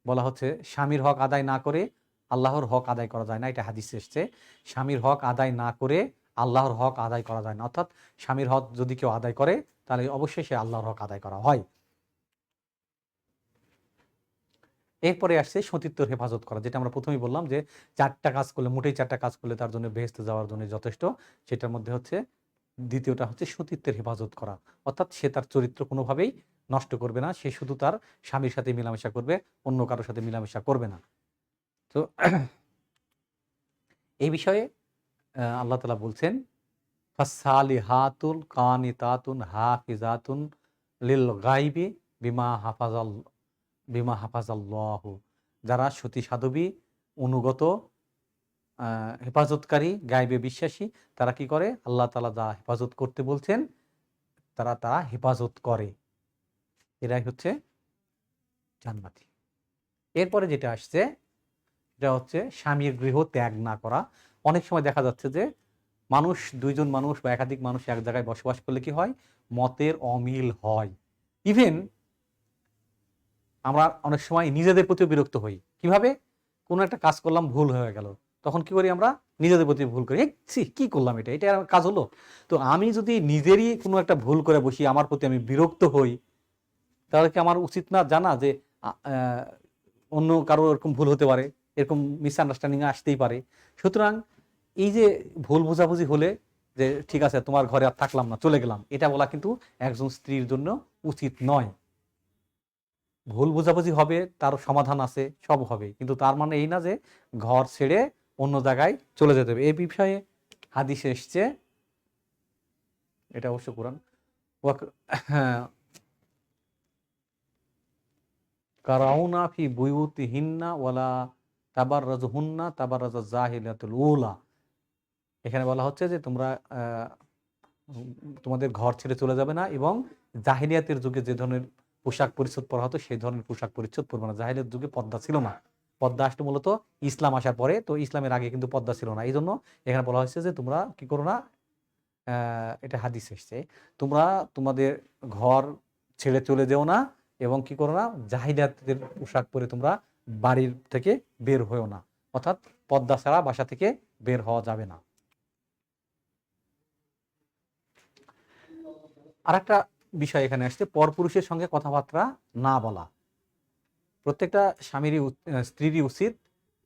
বলা হচ্ছে স্বামীর হক আদায় না করে আল্লাহর হক আদায় করা যায় না, এটা হাদিসে এসছে। স্বামীর হক আদায় না করে আল্লাহর হক আদায় করা যায় না, অর্থাৎ স্বামীর হক যদি কেউ আদায় করে তাহলে অবশ্যই সে আল্লাহর হক আদায় করা হয়। এরপরে আসছে সতীত্বর হেফাজত করা, যেটা আমরা প্রথমেই বললাম যে 4টা কাজ করলে, মোটেই 4টা কাজ করলে তার জন্য বেহেশতে যাওয়ার জন্য যথেষ্ট। সেটার মধ্যে হচ্ছে দ্বিতীয়টা হচ্ছে সতীত্বের হেফাজত করা, অর্থাৎ সে তার চরিত্র কোনোভাবেই নষ্ট করবে না, সে শুধু তার স্বামীর সাথে মিলামেশা করবে, অন্য কারোর সাথে মিলামেশা করবে না। তো এই বিষয়ে আল্লাহ তাআলা বলছেন, ফাসালিহাতুল কানিতাতুন হাফিজাতুন লিল গায়বি বিমা হাফাজাল্লাহু। যারা সতী সাধবী, অনুগত, হেফাজতকারী, গায়বে বিশ্বাসী, তারা কি করে, আল্লাহ তাআলা যা হেফাজত করতে বলছেন তারা তা হেফাজত করে, এরাই হচ্ছে জান্নাতি। এরপরে যেটা আসছে এটা হচ্ছে স্বামীর গৃহ ত্যাগ না করা। অনেক সময় দেখা যাচ্ছে যে দুইজন মানুষ বা একাধিক মানুষ এক জায়গায় বসবাস করলে কি হয়, মতের অমিল হয়। ইভেন আমরা অনেক সময় নিজেদের প্রতিও বিরক্ত হই। কিভাবে, কোনো একটা কাজ করলাম, ভুল হয়ে গেল, তখন কি করি, আমরা নিজেদের প্রতি ভুল করি, কি করলাম, এটা আমার কাজ হলো। তো আমি যদি নিজেরই কোনো একটা ভুল করে বসি, আমার প্রতি আমি বিরক্ত হই, তাহলে কি আমার উচিত না জানা যে অন্য কারো এরকম ভুল হতে পারে, এরকম মিসআন্ডারস্ট্যান্ডিং আসতেই পারে। সুতরাং এই যে ভুল বোঝাবুঝি হলে যে ঠিক আছে তোমার ঘরে আর থাকলাম না, চলে গেলাম, এটা বলা কিন্তু একজন স্ত্রীর জন্য উচিত নয়। ভুল বোঝাবুঝি হবে, তার সমাধান আছে, সব হবে, কিন্তু তার মানে এই না যে ঘর ছেড়ে অন্য জায়গায় চলে যেতে হবে। এই বিষয়ে হাদিসে এসছে, এটা অবশ্য কোরআন, হ্যাঁ, কারাউনা ফি বুয়ুতিহিন্না ওয়ালা তাবাররাজুহুন্না তাবাররাজাজ জাহিলিয়াতুল উলা। এখানে বলা হচ্ছে যে তোমরা তোমাদের ঘর ছেড়ে চলে যাবে না এবং জাহিলিয়াতের যুগে যে ধরনের পোশাক পরিচ্ছদ পরা হতো সেই ধরনের পোশাক পরিচ্ছদ পরবে না। জাহিলিয়াতের যুগে পর্দা ছিল না, পর্দা আসলে মূলত ইসলাম আসার পরে, তো ইসলামের আগে কিন্তু পর্দা ছিল না। এই জন্য এখানে বলা হয়েছে যে তোমরা কি করো না, এটা হাদিস এসছে, তোমরা তোমাদের ঘর ছেড়ে চলে যেও না এবং কি করো না, জাহিলিয়াতের পোশাক পরে তোমরা বাড়ির থেকে বের হয়েও না, অর্থাৎ পর্দা ছাড়া বাসা থেকে বের হওয়া যাবে না। আরেকটা বিষয় এখানে আসছে, পরপুরুষের সঙ্গে কথাবার্তা না বলা। প্রত্যেকটা স্ত্রীরই উচিত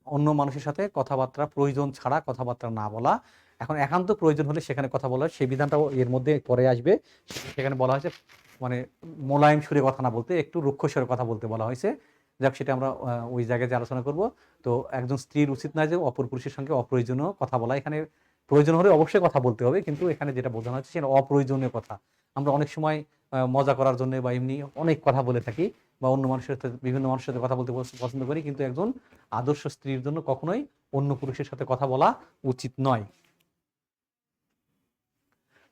অন্য মানুষের সাথে কথাবার্তা, প্রয়োজন ছাড়া কথাবার্তা না বলা। এখন একান্ত প্রয়োজন হলে সেখানে কথা বলা হয়, সেই বিধানটাও এর মধ্যে পরে আসবে। সেখানে বলা হয়েছে মানে মোলায়েম সুরে কথা না বলতে, একটু রুক্ষ স্বরে কথা বলতে বলা হয়েছে। যাক, সেটা আমরা ওই জায়গায় যে আলোচনা করব। তো একজন স্ত্রীর উচিত নয় যে অপর পুরুষের সঙ্গে অপ্রয়োজনীয় কথা বলা। এখানে প্রয়োজন হলে অবশ্যই কথা বলতে হবে, কিন্তু এখানে যেটা বোঝানো হচ্ছে সেটা অপ্রয়োজনীয় কথা। আমরা অনেক সময় মজা করার জন্য বা এমনি অনেক কথা বলে থাকি, বা অন্য মানুষের সাথে, বিভিন্ন মানুষের সাথে কথা বলতে পছন্দ করি, কিন্তু একজন আদর্শ স্ত্রীর জন্য কখনোই অন্য পুরুষের সাথে কথা বলা উচিত নয়।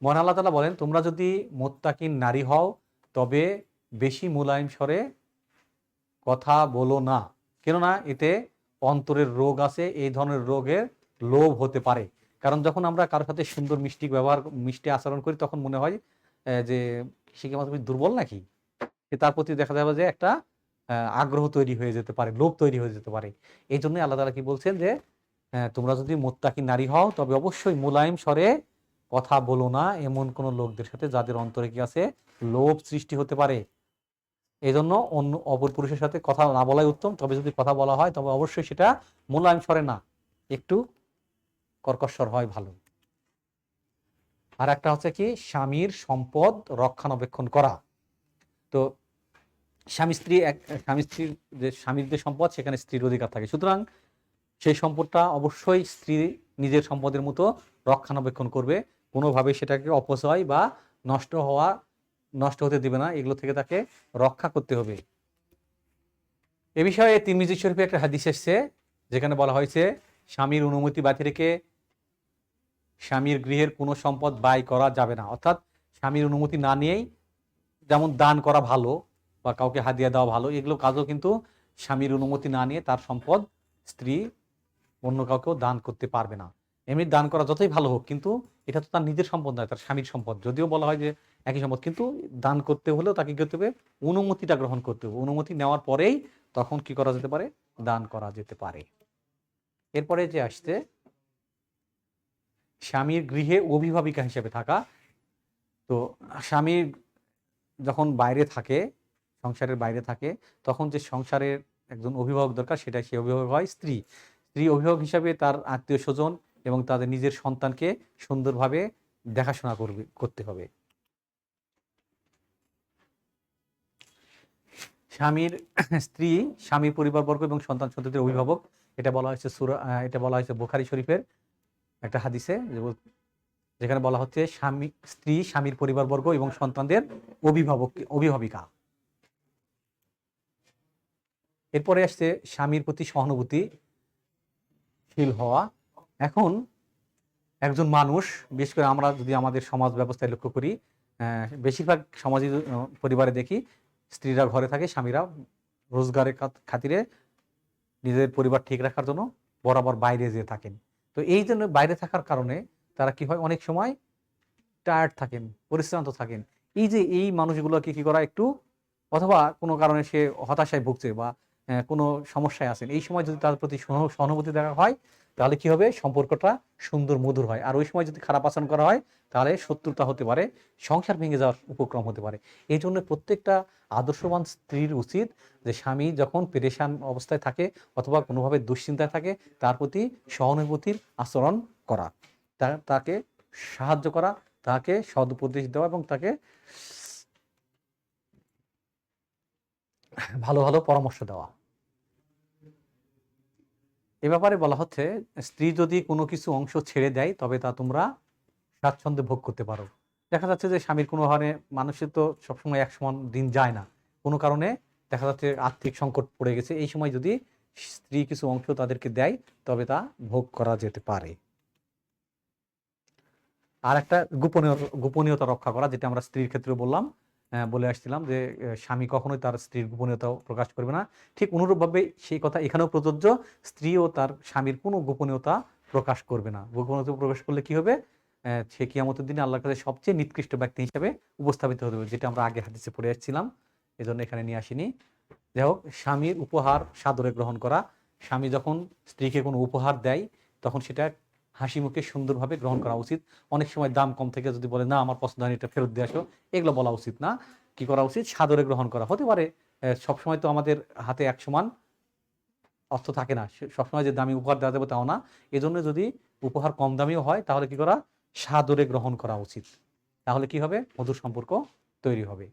মহান আল্লাহ তাআলা বলেন, তোমরা যদি মুত্তাকিন নারী হও তবে বেশি মোলায়েম স্বরে কথা বলো না, কেননা এতে অন্তরের রোগ আছে, এই ধরনের রোগের লোভ হতে পারে। কারণ যখন আমরা কারোর সাথে সুন্দর মিষ্টি আচরণ করি, তখন মনে হয় যে সে কি আমার দুর্বল নাকি, তার প্রতি দেখা যাবে যে একটা আগ্রহ তৈরি হয়ে যেতে পারে, লোভ তৈরি হয়ে যেতে পারে। এই জন্যই আল্লাহ তাআলা কি বলছেন যে তোমরা যদি মুত্তাকি নারী হও তবে অবশ্যই মোলায়েম স্বরে কথা বলো না এমন কোন লোকদের সাথে যাদের অন্তরে কি আছে, লোভ সৃষ্টি হতে পারে। এই জন্য অন্য অপর পুরুষের সাথে কথা না বলাই উত্তম। তবে যদি কথা বলা হয় তবে অবশ্যই সেটা মোলায়েম স্বরে না, একটু কর্কশ স্বর হয় ভালো। আর একটা হচ্ছে কি, স্বামীর সম্পদ রক্ষণাবেক্ষণ করা। তো স্বামী স্ত্রীর যে সম্পদ, সেখানে স্ত্রীর অধিকার থাকে। সুতরাং সেই সম্পদটা অবশ্যই স্ত্রী নিজের সম্পদের মতো রক্ষণাবেক্ষণ করবে, কোনোভাবে সেটাকে অপচয় বা নষ্ট হতে দিবে না, এগুলো থেকে তাকে রক্ষা করতে হবে। এ বিষয়ে তিরমিজি শরীফে একটা হাদিস এসছে, যেখানে বলা হয়েছে স্বামীর অনুমতি ব্যতি রেখে স্বামীর গৃহের কোনো সম্পদ ব্যয় করা যাবে না। অর্থাৎ স্বামীর অনুমতি না নিয়েই, যেমন দান করা ভালো বা কাউকে হাদিয়া দেওয়া ভালো, এগুলো কাজও কিন্তু স্বামীর অনুমতি না নিয়ে তার সম্পদ স্ত্রী অন্য কাউকেও দান করতে পারবে না। এমনি দান করা যতই ভালো হোক, কিন্তু এটা তো তার নিজের সম্পদ নয়, তার স্বামীর সম্পদ। যদিও বলা হয় যে একই সম্পদ, কিন্তু দান করতে হলেও তাকে কি করতে হবে? অনুমতিটা গ্রহণ করতে হবে। অনুমতি নেওয়ার পরেই তখন কি করা যেতে পারে? দান করা যেতে পারে। এরপরে যে আসছে স্বামীর গৃহে অভিভাবিকা হিসেবে থাকা। তো স্বামীর যখন বাইরে থাকে, সংসারের বাইরে থাকে, তখন যে সংসারের একজন অভিভাবক দরকার, সেটা সে অভিভাবক হয় স্ত্রী। স্ত্রী অভিভাবক হিসাবে তার আত্মীয় স্বজন এবং তাদের নিজের সন্তানকে সুন্দরভাবে দেখাশোনা করতে হবে। স্বামীর স্ত্রী স্বামীর পরিবারবর্গ এবং সন্তান সন্ততির অভিভাবক, এটা বলা হয়েছে বুখারী শরীফের একটা হাদিসে, যেখানে বলা হচ্ছে স্ত্রী স্বামীর পরিবারবর্গ এবং সন্তানদের অভিভাবিকা। এরপরে আসছে স্বামীর প্রতি সহানুভূতিশীল হওয়া। এখন একজন মানুষ, বিশেষ করে আমরা যদি আমাদের সমাজ ব্যবস্থায় লক্ষ্য করি, বেশিরভাগ সমাজে পরিবারে দেখি স্ত্রীরা ঘরে থাকে, স্বামীরা রোজগারের খাতিরে নিজেদের পরিবার ঠিক রাখার জন্য বরাবর বাইরে যেয়ে থাকেন। তো এই জন্য বাইরে থাকার কারণে তারা কি হয়, অনেক সময় টায়ার্ড থাকেন, পরিশ্রান্ত থাকেন। এই মানুষগুলোকে কি করা একটু, অথবা কোনো কারণে সে হতাশায় ভুগছে বা কোনো সমস্যায় আছেন, এই সময় যদি তার প্রতি সহানুভূতি দেখা হয়, তাহলে কি হবে? সম্পর্কটা সুন্দর মধুর হয়। আর ওই সময় যদি খারাপ আচরণ করা হয়, তাহলে শত্রুতা হতে পারে, সংসার ভেঙে যাওয়ার উপক্রম হতে পারে। এই জন্য প্রত্যেকটা আদর্শবান স্ত্রীর উচিত যে স্বামী যখন পেরেশান অবস্থায় থাকে অথবা কোনোভাবে দুশ্চিন্তায় থাকে, তার প্রতি সহানুভূতির আচরণ করা, তাকে সাহায্য করা, তাকে সদুপদেশ দেওয়া এবং তাকে ভালো ভালো পরামর্শ দেওয়া। এ ব্যাপারে বলা হচ্ছে, স্ত্রী যদি কোনো কিছু অংশ ছেড়ে দেয়, তবে তা তোমরা স্বাচ্ছন্দ্যে ভোগ করতে পারো। দেখা যাচ্ছে যে স্বামীর কোনো হারে, মানুষের তো সবসময় এক সমান দিন যায় না, কোনো কারণে দেখা যাচ্ছে আর্থিক সংকট পড়ে গেছে, এই সময় যদি স্ত্রী কিছু অংশ তাদেরকে দেয়, তবে তা ভোগ করা যেতে পারে। আর একটা গোপনীয়তা রক্ষা করা, যেটা আমরা স্ত্রীর ক্ষেত্রে বললাম, বলে আসছিলাম যে স্বামী কখনোই তার স্ত্রীর গোপনীয়তা প্রকাশ করবে না। ঠিক অনুরূপভাবে সেই কথা এখানেও প্রযোজ্য, স্ত্রীও তার স্বামীর কোনো গোপনীয়তা প্রকাশ করবে না। গোপনীয়তা প্রকাশ করলে কি হবে? সে কিয়ামতের দিনে আল্লাহর কাছে সবচেয়ে নিকৃষ্ট ব্যক্তি হিসেবে উপস্থাপিত হবে, যেটা আমরা আগে হাদিসে পড়ে আসছিলাম, এজন্য এখানে নিয়ে আসিনি। যাই হোক, স্বামীর উপহার সাদরে গ্রহণ করা। স্বামী যখন স্ত্রীকে কোনো উপহার দেয়, তখন সেটা হাসি মুখে সুন্দরভাবে গ্রহণ করা উচিত। অনেক সময় দাম কম থেকে যদি বলে, না আমার পছন্দ হয়নি, এটা ফেরত দিয়ে আসো, এগুলো বলা উচিত না। কি করা উচিত? সাদরে গ্রহণ করা। হতে পারে সবসময় তো আমাদের হাতে এক সমান অর্থ থাকে না, সবসময় যে দামি উপহার দেওয়া যাবে তাও না। এজন্য যদি উপহার কম দামিও হয়, তাহলে কি করা? সাদরে গ্রহণ করা উচিত। তাহলে কি হবে? মধুর সম্পর্ক তৈরি হবে।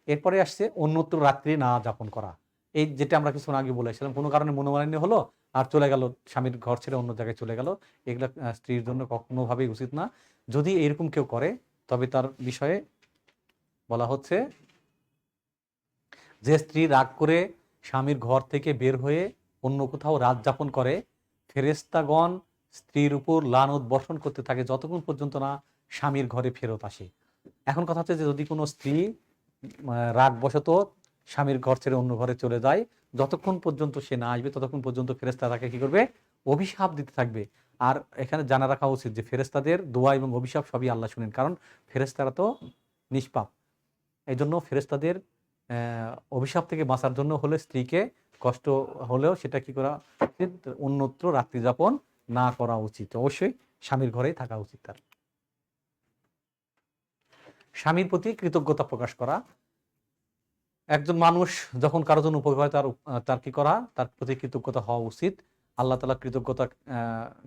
এরপরে আসছে অন্যত্র রাত্রি না যাপন করা। এই যেটা আমরা কিছুক্ষণ আগে বলেছিলাম, কোনো কারণে মনোমালিন্য হলো আর চলে গেল, স্বামীর ঘর ছেড়ে অন্য জায়গায় চলে গেল, এগুলো স্ত্রীর জন্য কখনোভাবেই উচিত না। যদি এরকম কেউ করে, তবে তার বিষয়ে বলা হচ্ছে, যে স্ত্রী রাগ করে স্বামীর ঘর থেকে বের হয়ে অন্য কোথাও রাত যাপন করে, ফেরেশতাগণ স্ত্রীর উপর লানত বর্ষণ করতে থাকে যতক্ষণ পর্যন্ত না স্বামীর ঘরে ফেরত আসে। এখন কথা হচ্ছে যে যদি কোনো স্ত্রী রাগবশত স্বামীর ঘর ছেড়ে অন্য ঘরে চলে যায়, যতক্ষণ পর্যন্ত সে না আসবে, ততক্ষণ পর্যন্ত ফেরেশতা তাকে কি করবে? অভিশাপ দিতে থাকবে। আর এখানে জানা রাখা উচিত যে ফেরেশতাদের দোয়া এবং অভিশাপ সবই আল্লাহ শুনেন, কারণ ফেরেশতারা তো নিষ্পাপ। এই জন্য ফেরেশতাদের অভিশাপ থেকে বাঁচার জন্য হলে স্ত্রীকে কষ্ট হলেও সেটা কি করা উচিত? অন্যত্র রাত্রি যাপন না করা উচিত। অবশ্যই স্বামীর ঘরেই থাকা উচিত তার। স্বামীর প্রতি কৃতজ্ঞতা প্রকাশ করা। একজন মানুষ যখন কারো জন্য উপকার হয়, তার কি করা? তার প্রতি কৃতজ্ঞতা হওয়া উচিত। আল্লাহ তাআলা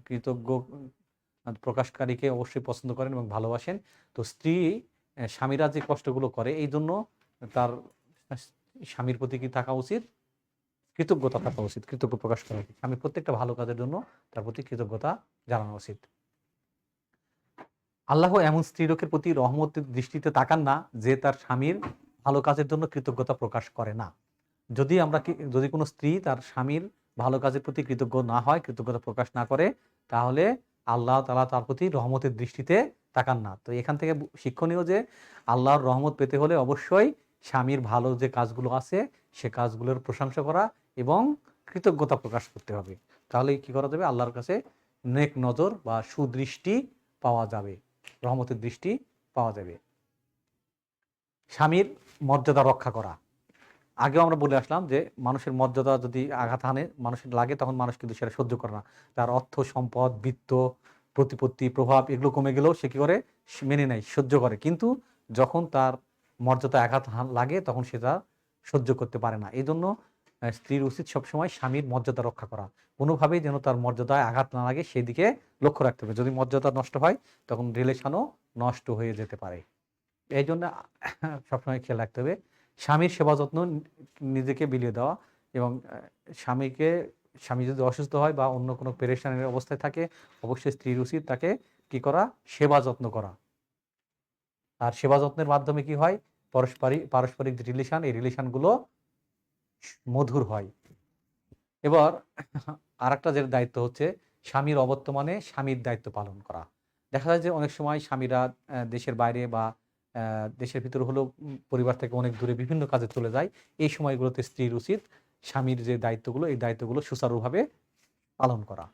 কৃতজ্ঞ প্রকাশকারীকে অবশ্যই পছন্দ করেন এবং ভালোবাসেন। তো স্বামীরা যে কষ্টগুলো করে, এই জন্য তার স্বামীর প্রতি কি থাকা উচিত? কৃতজ্ঞতা থাকা উচিত, কৃতজ্ঞ প্রকাশ করা উচিত। স্বামীর প্রত্যেকটা ভালো কাজের জন্য তার প্রতি কৃতজ্ঞতা জানানো উচিত। আল্লাহ এমন স্ত্রীলোকের প্রতি রহমতের দৃষ্টিতে তাকান না যে তার স্বামীর ভালো কাজের জন্য কৃতজ্ঞতা প্রকাশ করে না। যদি কোনো স্ত্রী তার স্বামীর ভালো কাজের প্রতি কৃতজ্ঞ না হয়, কৃতজ্ঞতা প্রকাশ না করে, তাহলে আল্লাহ তাআলা তার প্রতি রহমতের দৃষ্টিতে তাকান না। তো এখান থেকে শিক্ষণীয় যে আল্লাহর রহমত পেতে হলে অবশ্যই স্বামীর ভালো যে কাজগুলো আছে সে কাজগুলোর প্রশংসা করা এবং কৃতজ্ঞতা প্রকাশ করতে হবে। তাহলেই কি করা যাবে? আল্লাহর কাছে নেক নজর বা সুদৃষ্টি পাওয়া যাবে, রহমতের দৃষ্টি পাওয়া যাবে। স্বামীর মর্যাদা রক্ষা করা। আগেও আমরা বলে আসলাম যে মানুষের মর্যাদা যদি আঘাত হানে, মানুষের লাগে, তখন মানুষ কিন্তু সেটা সহ্য করে না। তার অর্থ সম্পদ, বৃত্ত, প্রতিপত্তি, প্রভাব এগুলো কমে গেলেও সে কি করে? মেনে নেয়, সহ্য করে। কিন্তু যখন তার মর্যাদা আঘাত লাগে তখন সে তা সহ্য করতে পারে না। এজন্য স্ত্রীর উচিত সবসময় স্বামীর মর্যাদা রক্ষা করা। কোনোভাবেই যেন তার মর্যাদায় আঘাত না লাগে সেদিকে লক্ষ্য রাখতে হবে। যদি মর্যাদা নষ্ট হয় তখন রিলেশনও নষ্ট হয়ে যেতে পারে। এই জন্য সবসময় খেয়াল রাখতে হবে স্বামীর সেবা যত্ন নিজেকে বিলিয়ে দেওয়া এবং স্বামী যদি অসুস্থ হয় বা অন্য কোনো পেরেশানির অবস্থায় থাকে, অবশ্যই স্ত্রীর উচিত তাকে কি করা? সেবা যত্ন করা। আর সেবা যত্নের মাধ্যমে কি হয়? পারস্পরিক যে রিলেশন, এই রিলেশনগুলো মধুর হয়। এবার আরেকটা যে দায়িত্ব হচ্ছে স্বামীর অবর্তমানে স্বামীর দায়িত্ব পালন করা। দেখা যায় যে অনেক সময় স্বামীরা দেশের বাইরে বা দেশের ভিতরে হলেও পরিবার থেকে অনেক দূরে বিভিন্ন কাজে চলে যায়। এই সময়গুলোতে স্ত্রীর উচিত স্বামীর যে দায়িত্বগুলো, এই দায়িত্বগুলো সুচারুভাবে পালন করা।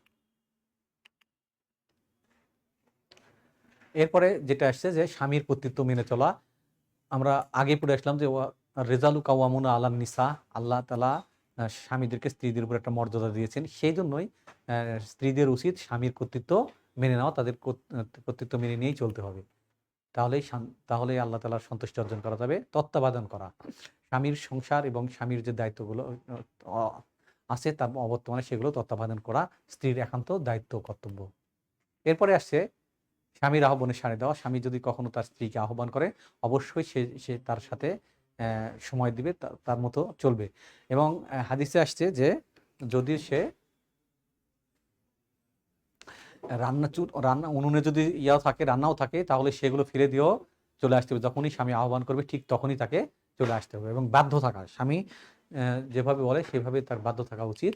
এরপরে যেটা আসছে যে স্বামীর কর্তৃত্ব মেনে চলা। আমরা আগে পড়ে আসলাম যে রেজালু কাওয়ামুনা আলান নিসা, আল্লাহ তাআলা স্বামীদেরকে স্ত্রীদের উপর একটা মর্যাদা দিয়েছেন। সেই জন্যই স্ত্রীদের উচিত স্বামীর কর্তৃত্ব মেনে নেওয়া, তাদের কর্তৃত্ব মেনে নিয়েই চলতে হবে। তাহলেই আল্লাহ তাআলার সন্তুষ্টি অর্জন করা যাবে। তত্ত্বাবধান করা। স্বামীর সংসার এবং স্বামীর যে দায়িত্বগুলো আছে তার অবর্তমানে সেগুলো তত্ত্বাবধান করা স্ত্রীর একান্ত দায়িত্ব, কর্তব্য। এরপরে আসছে স্বামীর আহ্বানে সাড়া দেওয়া। স্বামী যদি কখনো তার স্ত্রীকে আহ্বান করে অবশ্যই সে তার সাথে সময় দিবে, তার মতো চলবে। এবং হাদিসে আসছে যে যদি সে রান্না উনুনে যদি রান্নাও থাকে, তাহলে সেগুলো ফিরে দিয়েও চলে আসতে হবে। যখনই স্বামী আহ্বান করবে ঠিক তখনই তাকে চলে আসতে হবে এবং বাধ্য থাকা। স্বামী যেভাবে বলে সেভাবে তার বাধ্য থাকা উচিত।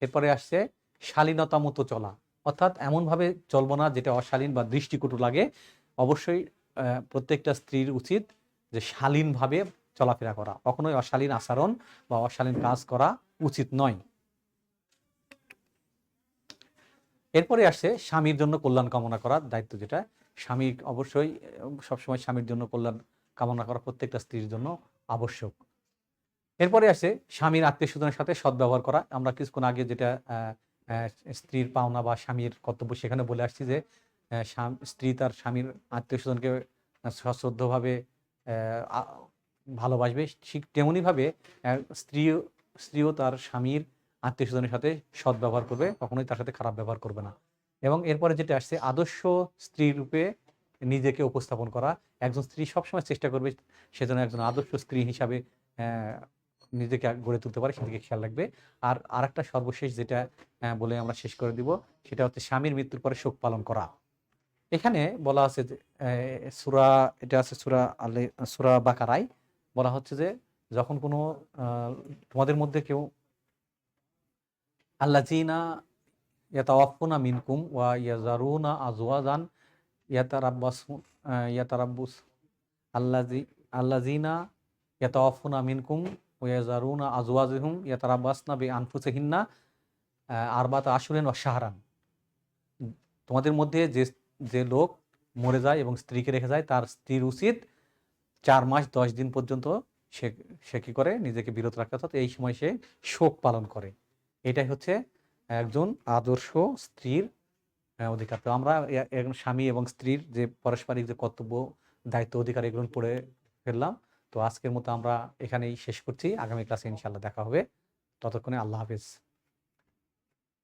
এরপরে আসছে শালীনতা মতো চলা। অর্থাৎ এমনভাবে চলবো না যেটা অশালীন বা দৃষ্টিকটু লাগে। অবশ্যই প্রত্যেকটা স্ত্রীর উচিত যে শালীনভাবে চলাফেরা করা। কখনোই অশালীন আচরণ বা অশালীন কাজ করা উচিত নয়। এরপরে আসছে স্বামীর জন্য কল্যাণ কামনা করার দায়িত্ব, যেটা স্বামী অবশ্যই সবসময় স্বামীর জন্য কল্যাণ কামনা করা প্রত্যেকটা স্ত্রীর জন্য আবশ্যক। এরপরে আসে স্বামীর আত্মীয়-স্বজনের সাথে সদ্ব্যবহার করা। আমরা কিছুক্ষণ আগে যেটা স্ত্রীর পাওনা বা স্বামীর কর্তব্য সেখানে বলে আসছি যে স্ত্রী তার স্বামীর আত্মীয়-স্বজনকে সশ্রদ্ধভাবে আ ভালোবাসবে। ঠিক তেমনিভাবে স্ত্রীও তার স্বামীর আত্মীয়-স্বজনের সাথে সদ্ব্যবহার করবে, কখনোই তার সাথে খারাপ ব্যবহার করবে না। এবং এরপরে যেটা আসছে আদর্শ স্ত্রী রূপে নিজেকে উপস্থাপন করা। একজন স্ত্রী সবসময় চেষ্টা করবে সে যেন একজন আদর্শ স্ত্রী হিসাবে নিজেকে গড়ে তুলতে পারে, সেদিকে খেয়াল রাখবে। আর আরেকটা সর্বশেষ যেটা বলে আমরা শেষ করে দিব, সেটা হচ্ছে স্বামীর মৃত্যুর পরে শোক পালন করা। এখানে বলা আছে যে এটা আছে সূরা বাকারায় বলা হচ্ছে যে যখন কোনো তোমাদের মধ্যে কেউ আল্লাযীনা ইয়াতাওয়াফাউনা মিনকুম ওয়া ইয়াযারুনা আযওয়াজান ইয়াতারাব্বাস আল্লাযীনা ইয়াতাওয়াফাউনা মিনকুম ওয়া ইয়াযারুনা আযওয়াজাহুম ইয়াতারাব্বাসনা বিআনফুসিহিন্না আরবাতা আশহুরিন ওয়া শাহরান। তোমাদের মধ্যে যে লোক মরে যায় এবং স্ত্রীকে রেখে যায়, তার স্ত্রীর উচিত 4 মাস 10 দিন পর্যন্ত সে কি করে? নিজেকে বিরত রাখে, অর্থাৎ এই সময় সে শোক পালন করে। এটাই হচ্ছে একজন আদর্শ স্ত্রীর অধিকার। তো আমরা একজন স্বামী এবং স্ত্রীর যে পারস্পরিক যে কর্তব্য, দায়িত্ব, অধিকার এগুলো পড়ে ফেললাম। তো আজকের মতো আমরা এখানেই শেষ করছি। আগামী ক্লাসে ইনশাআল্লাহ দেখা হবে। ততক্ষণে আল্লাহ হাফেজ।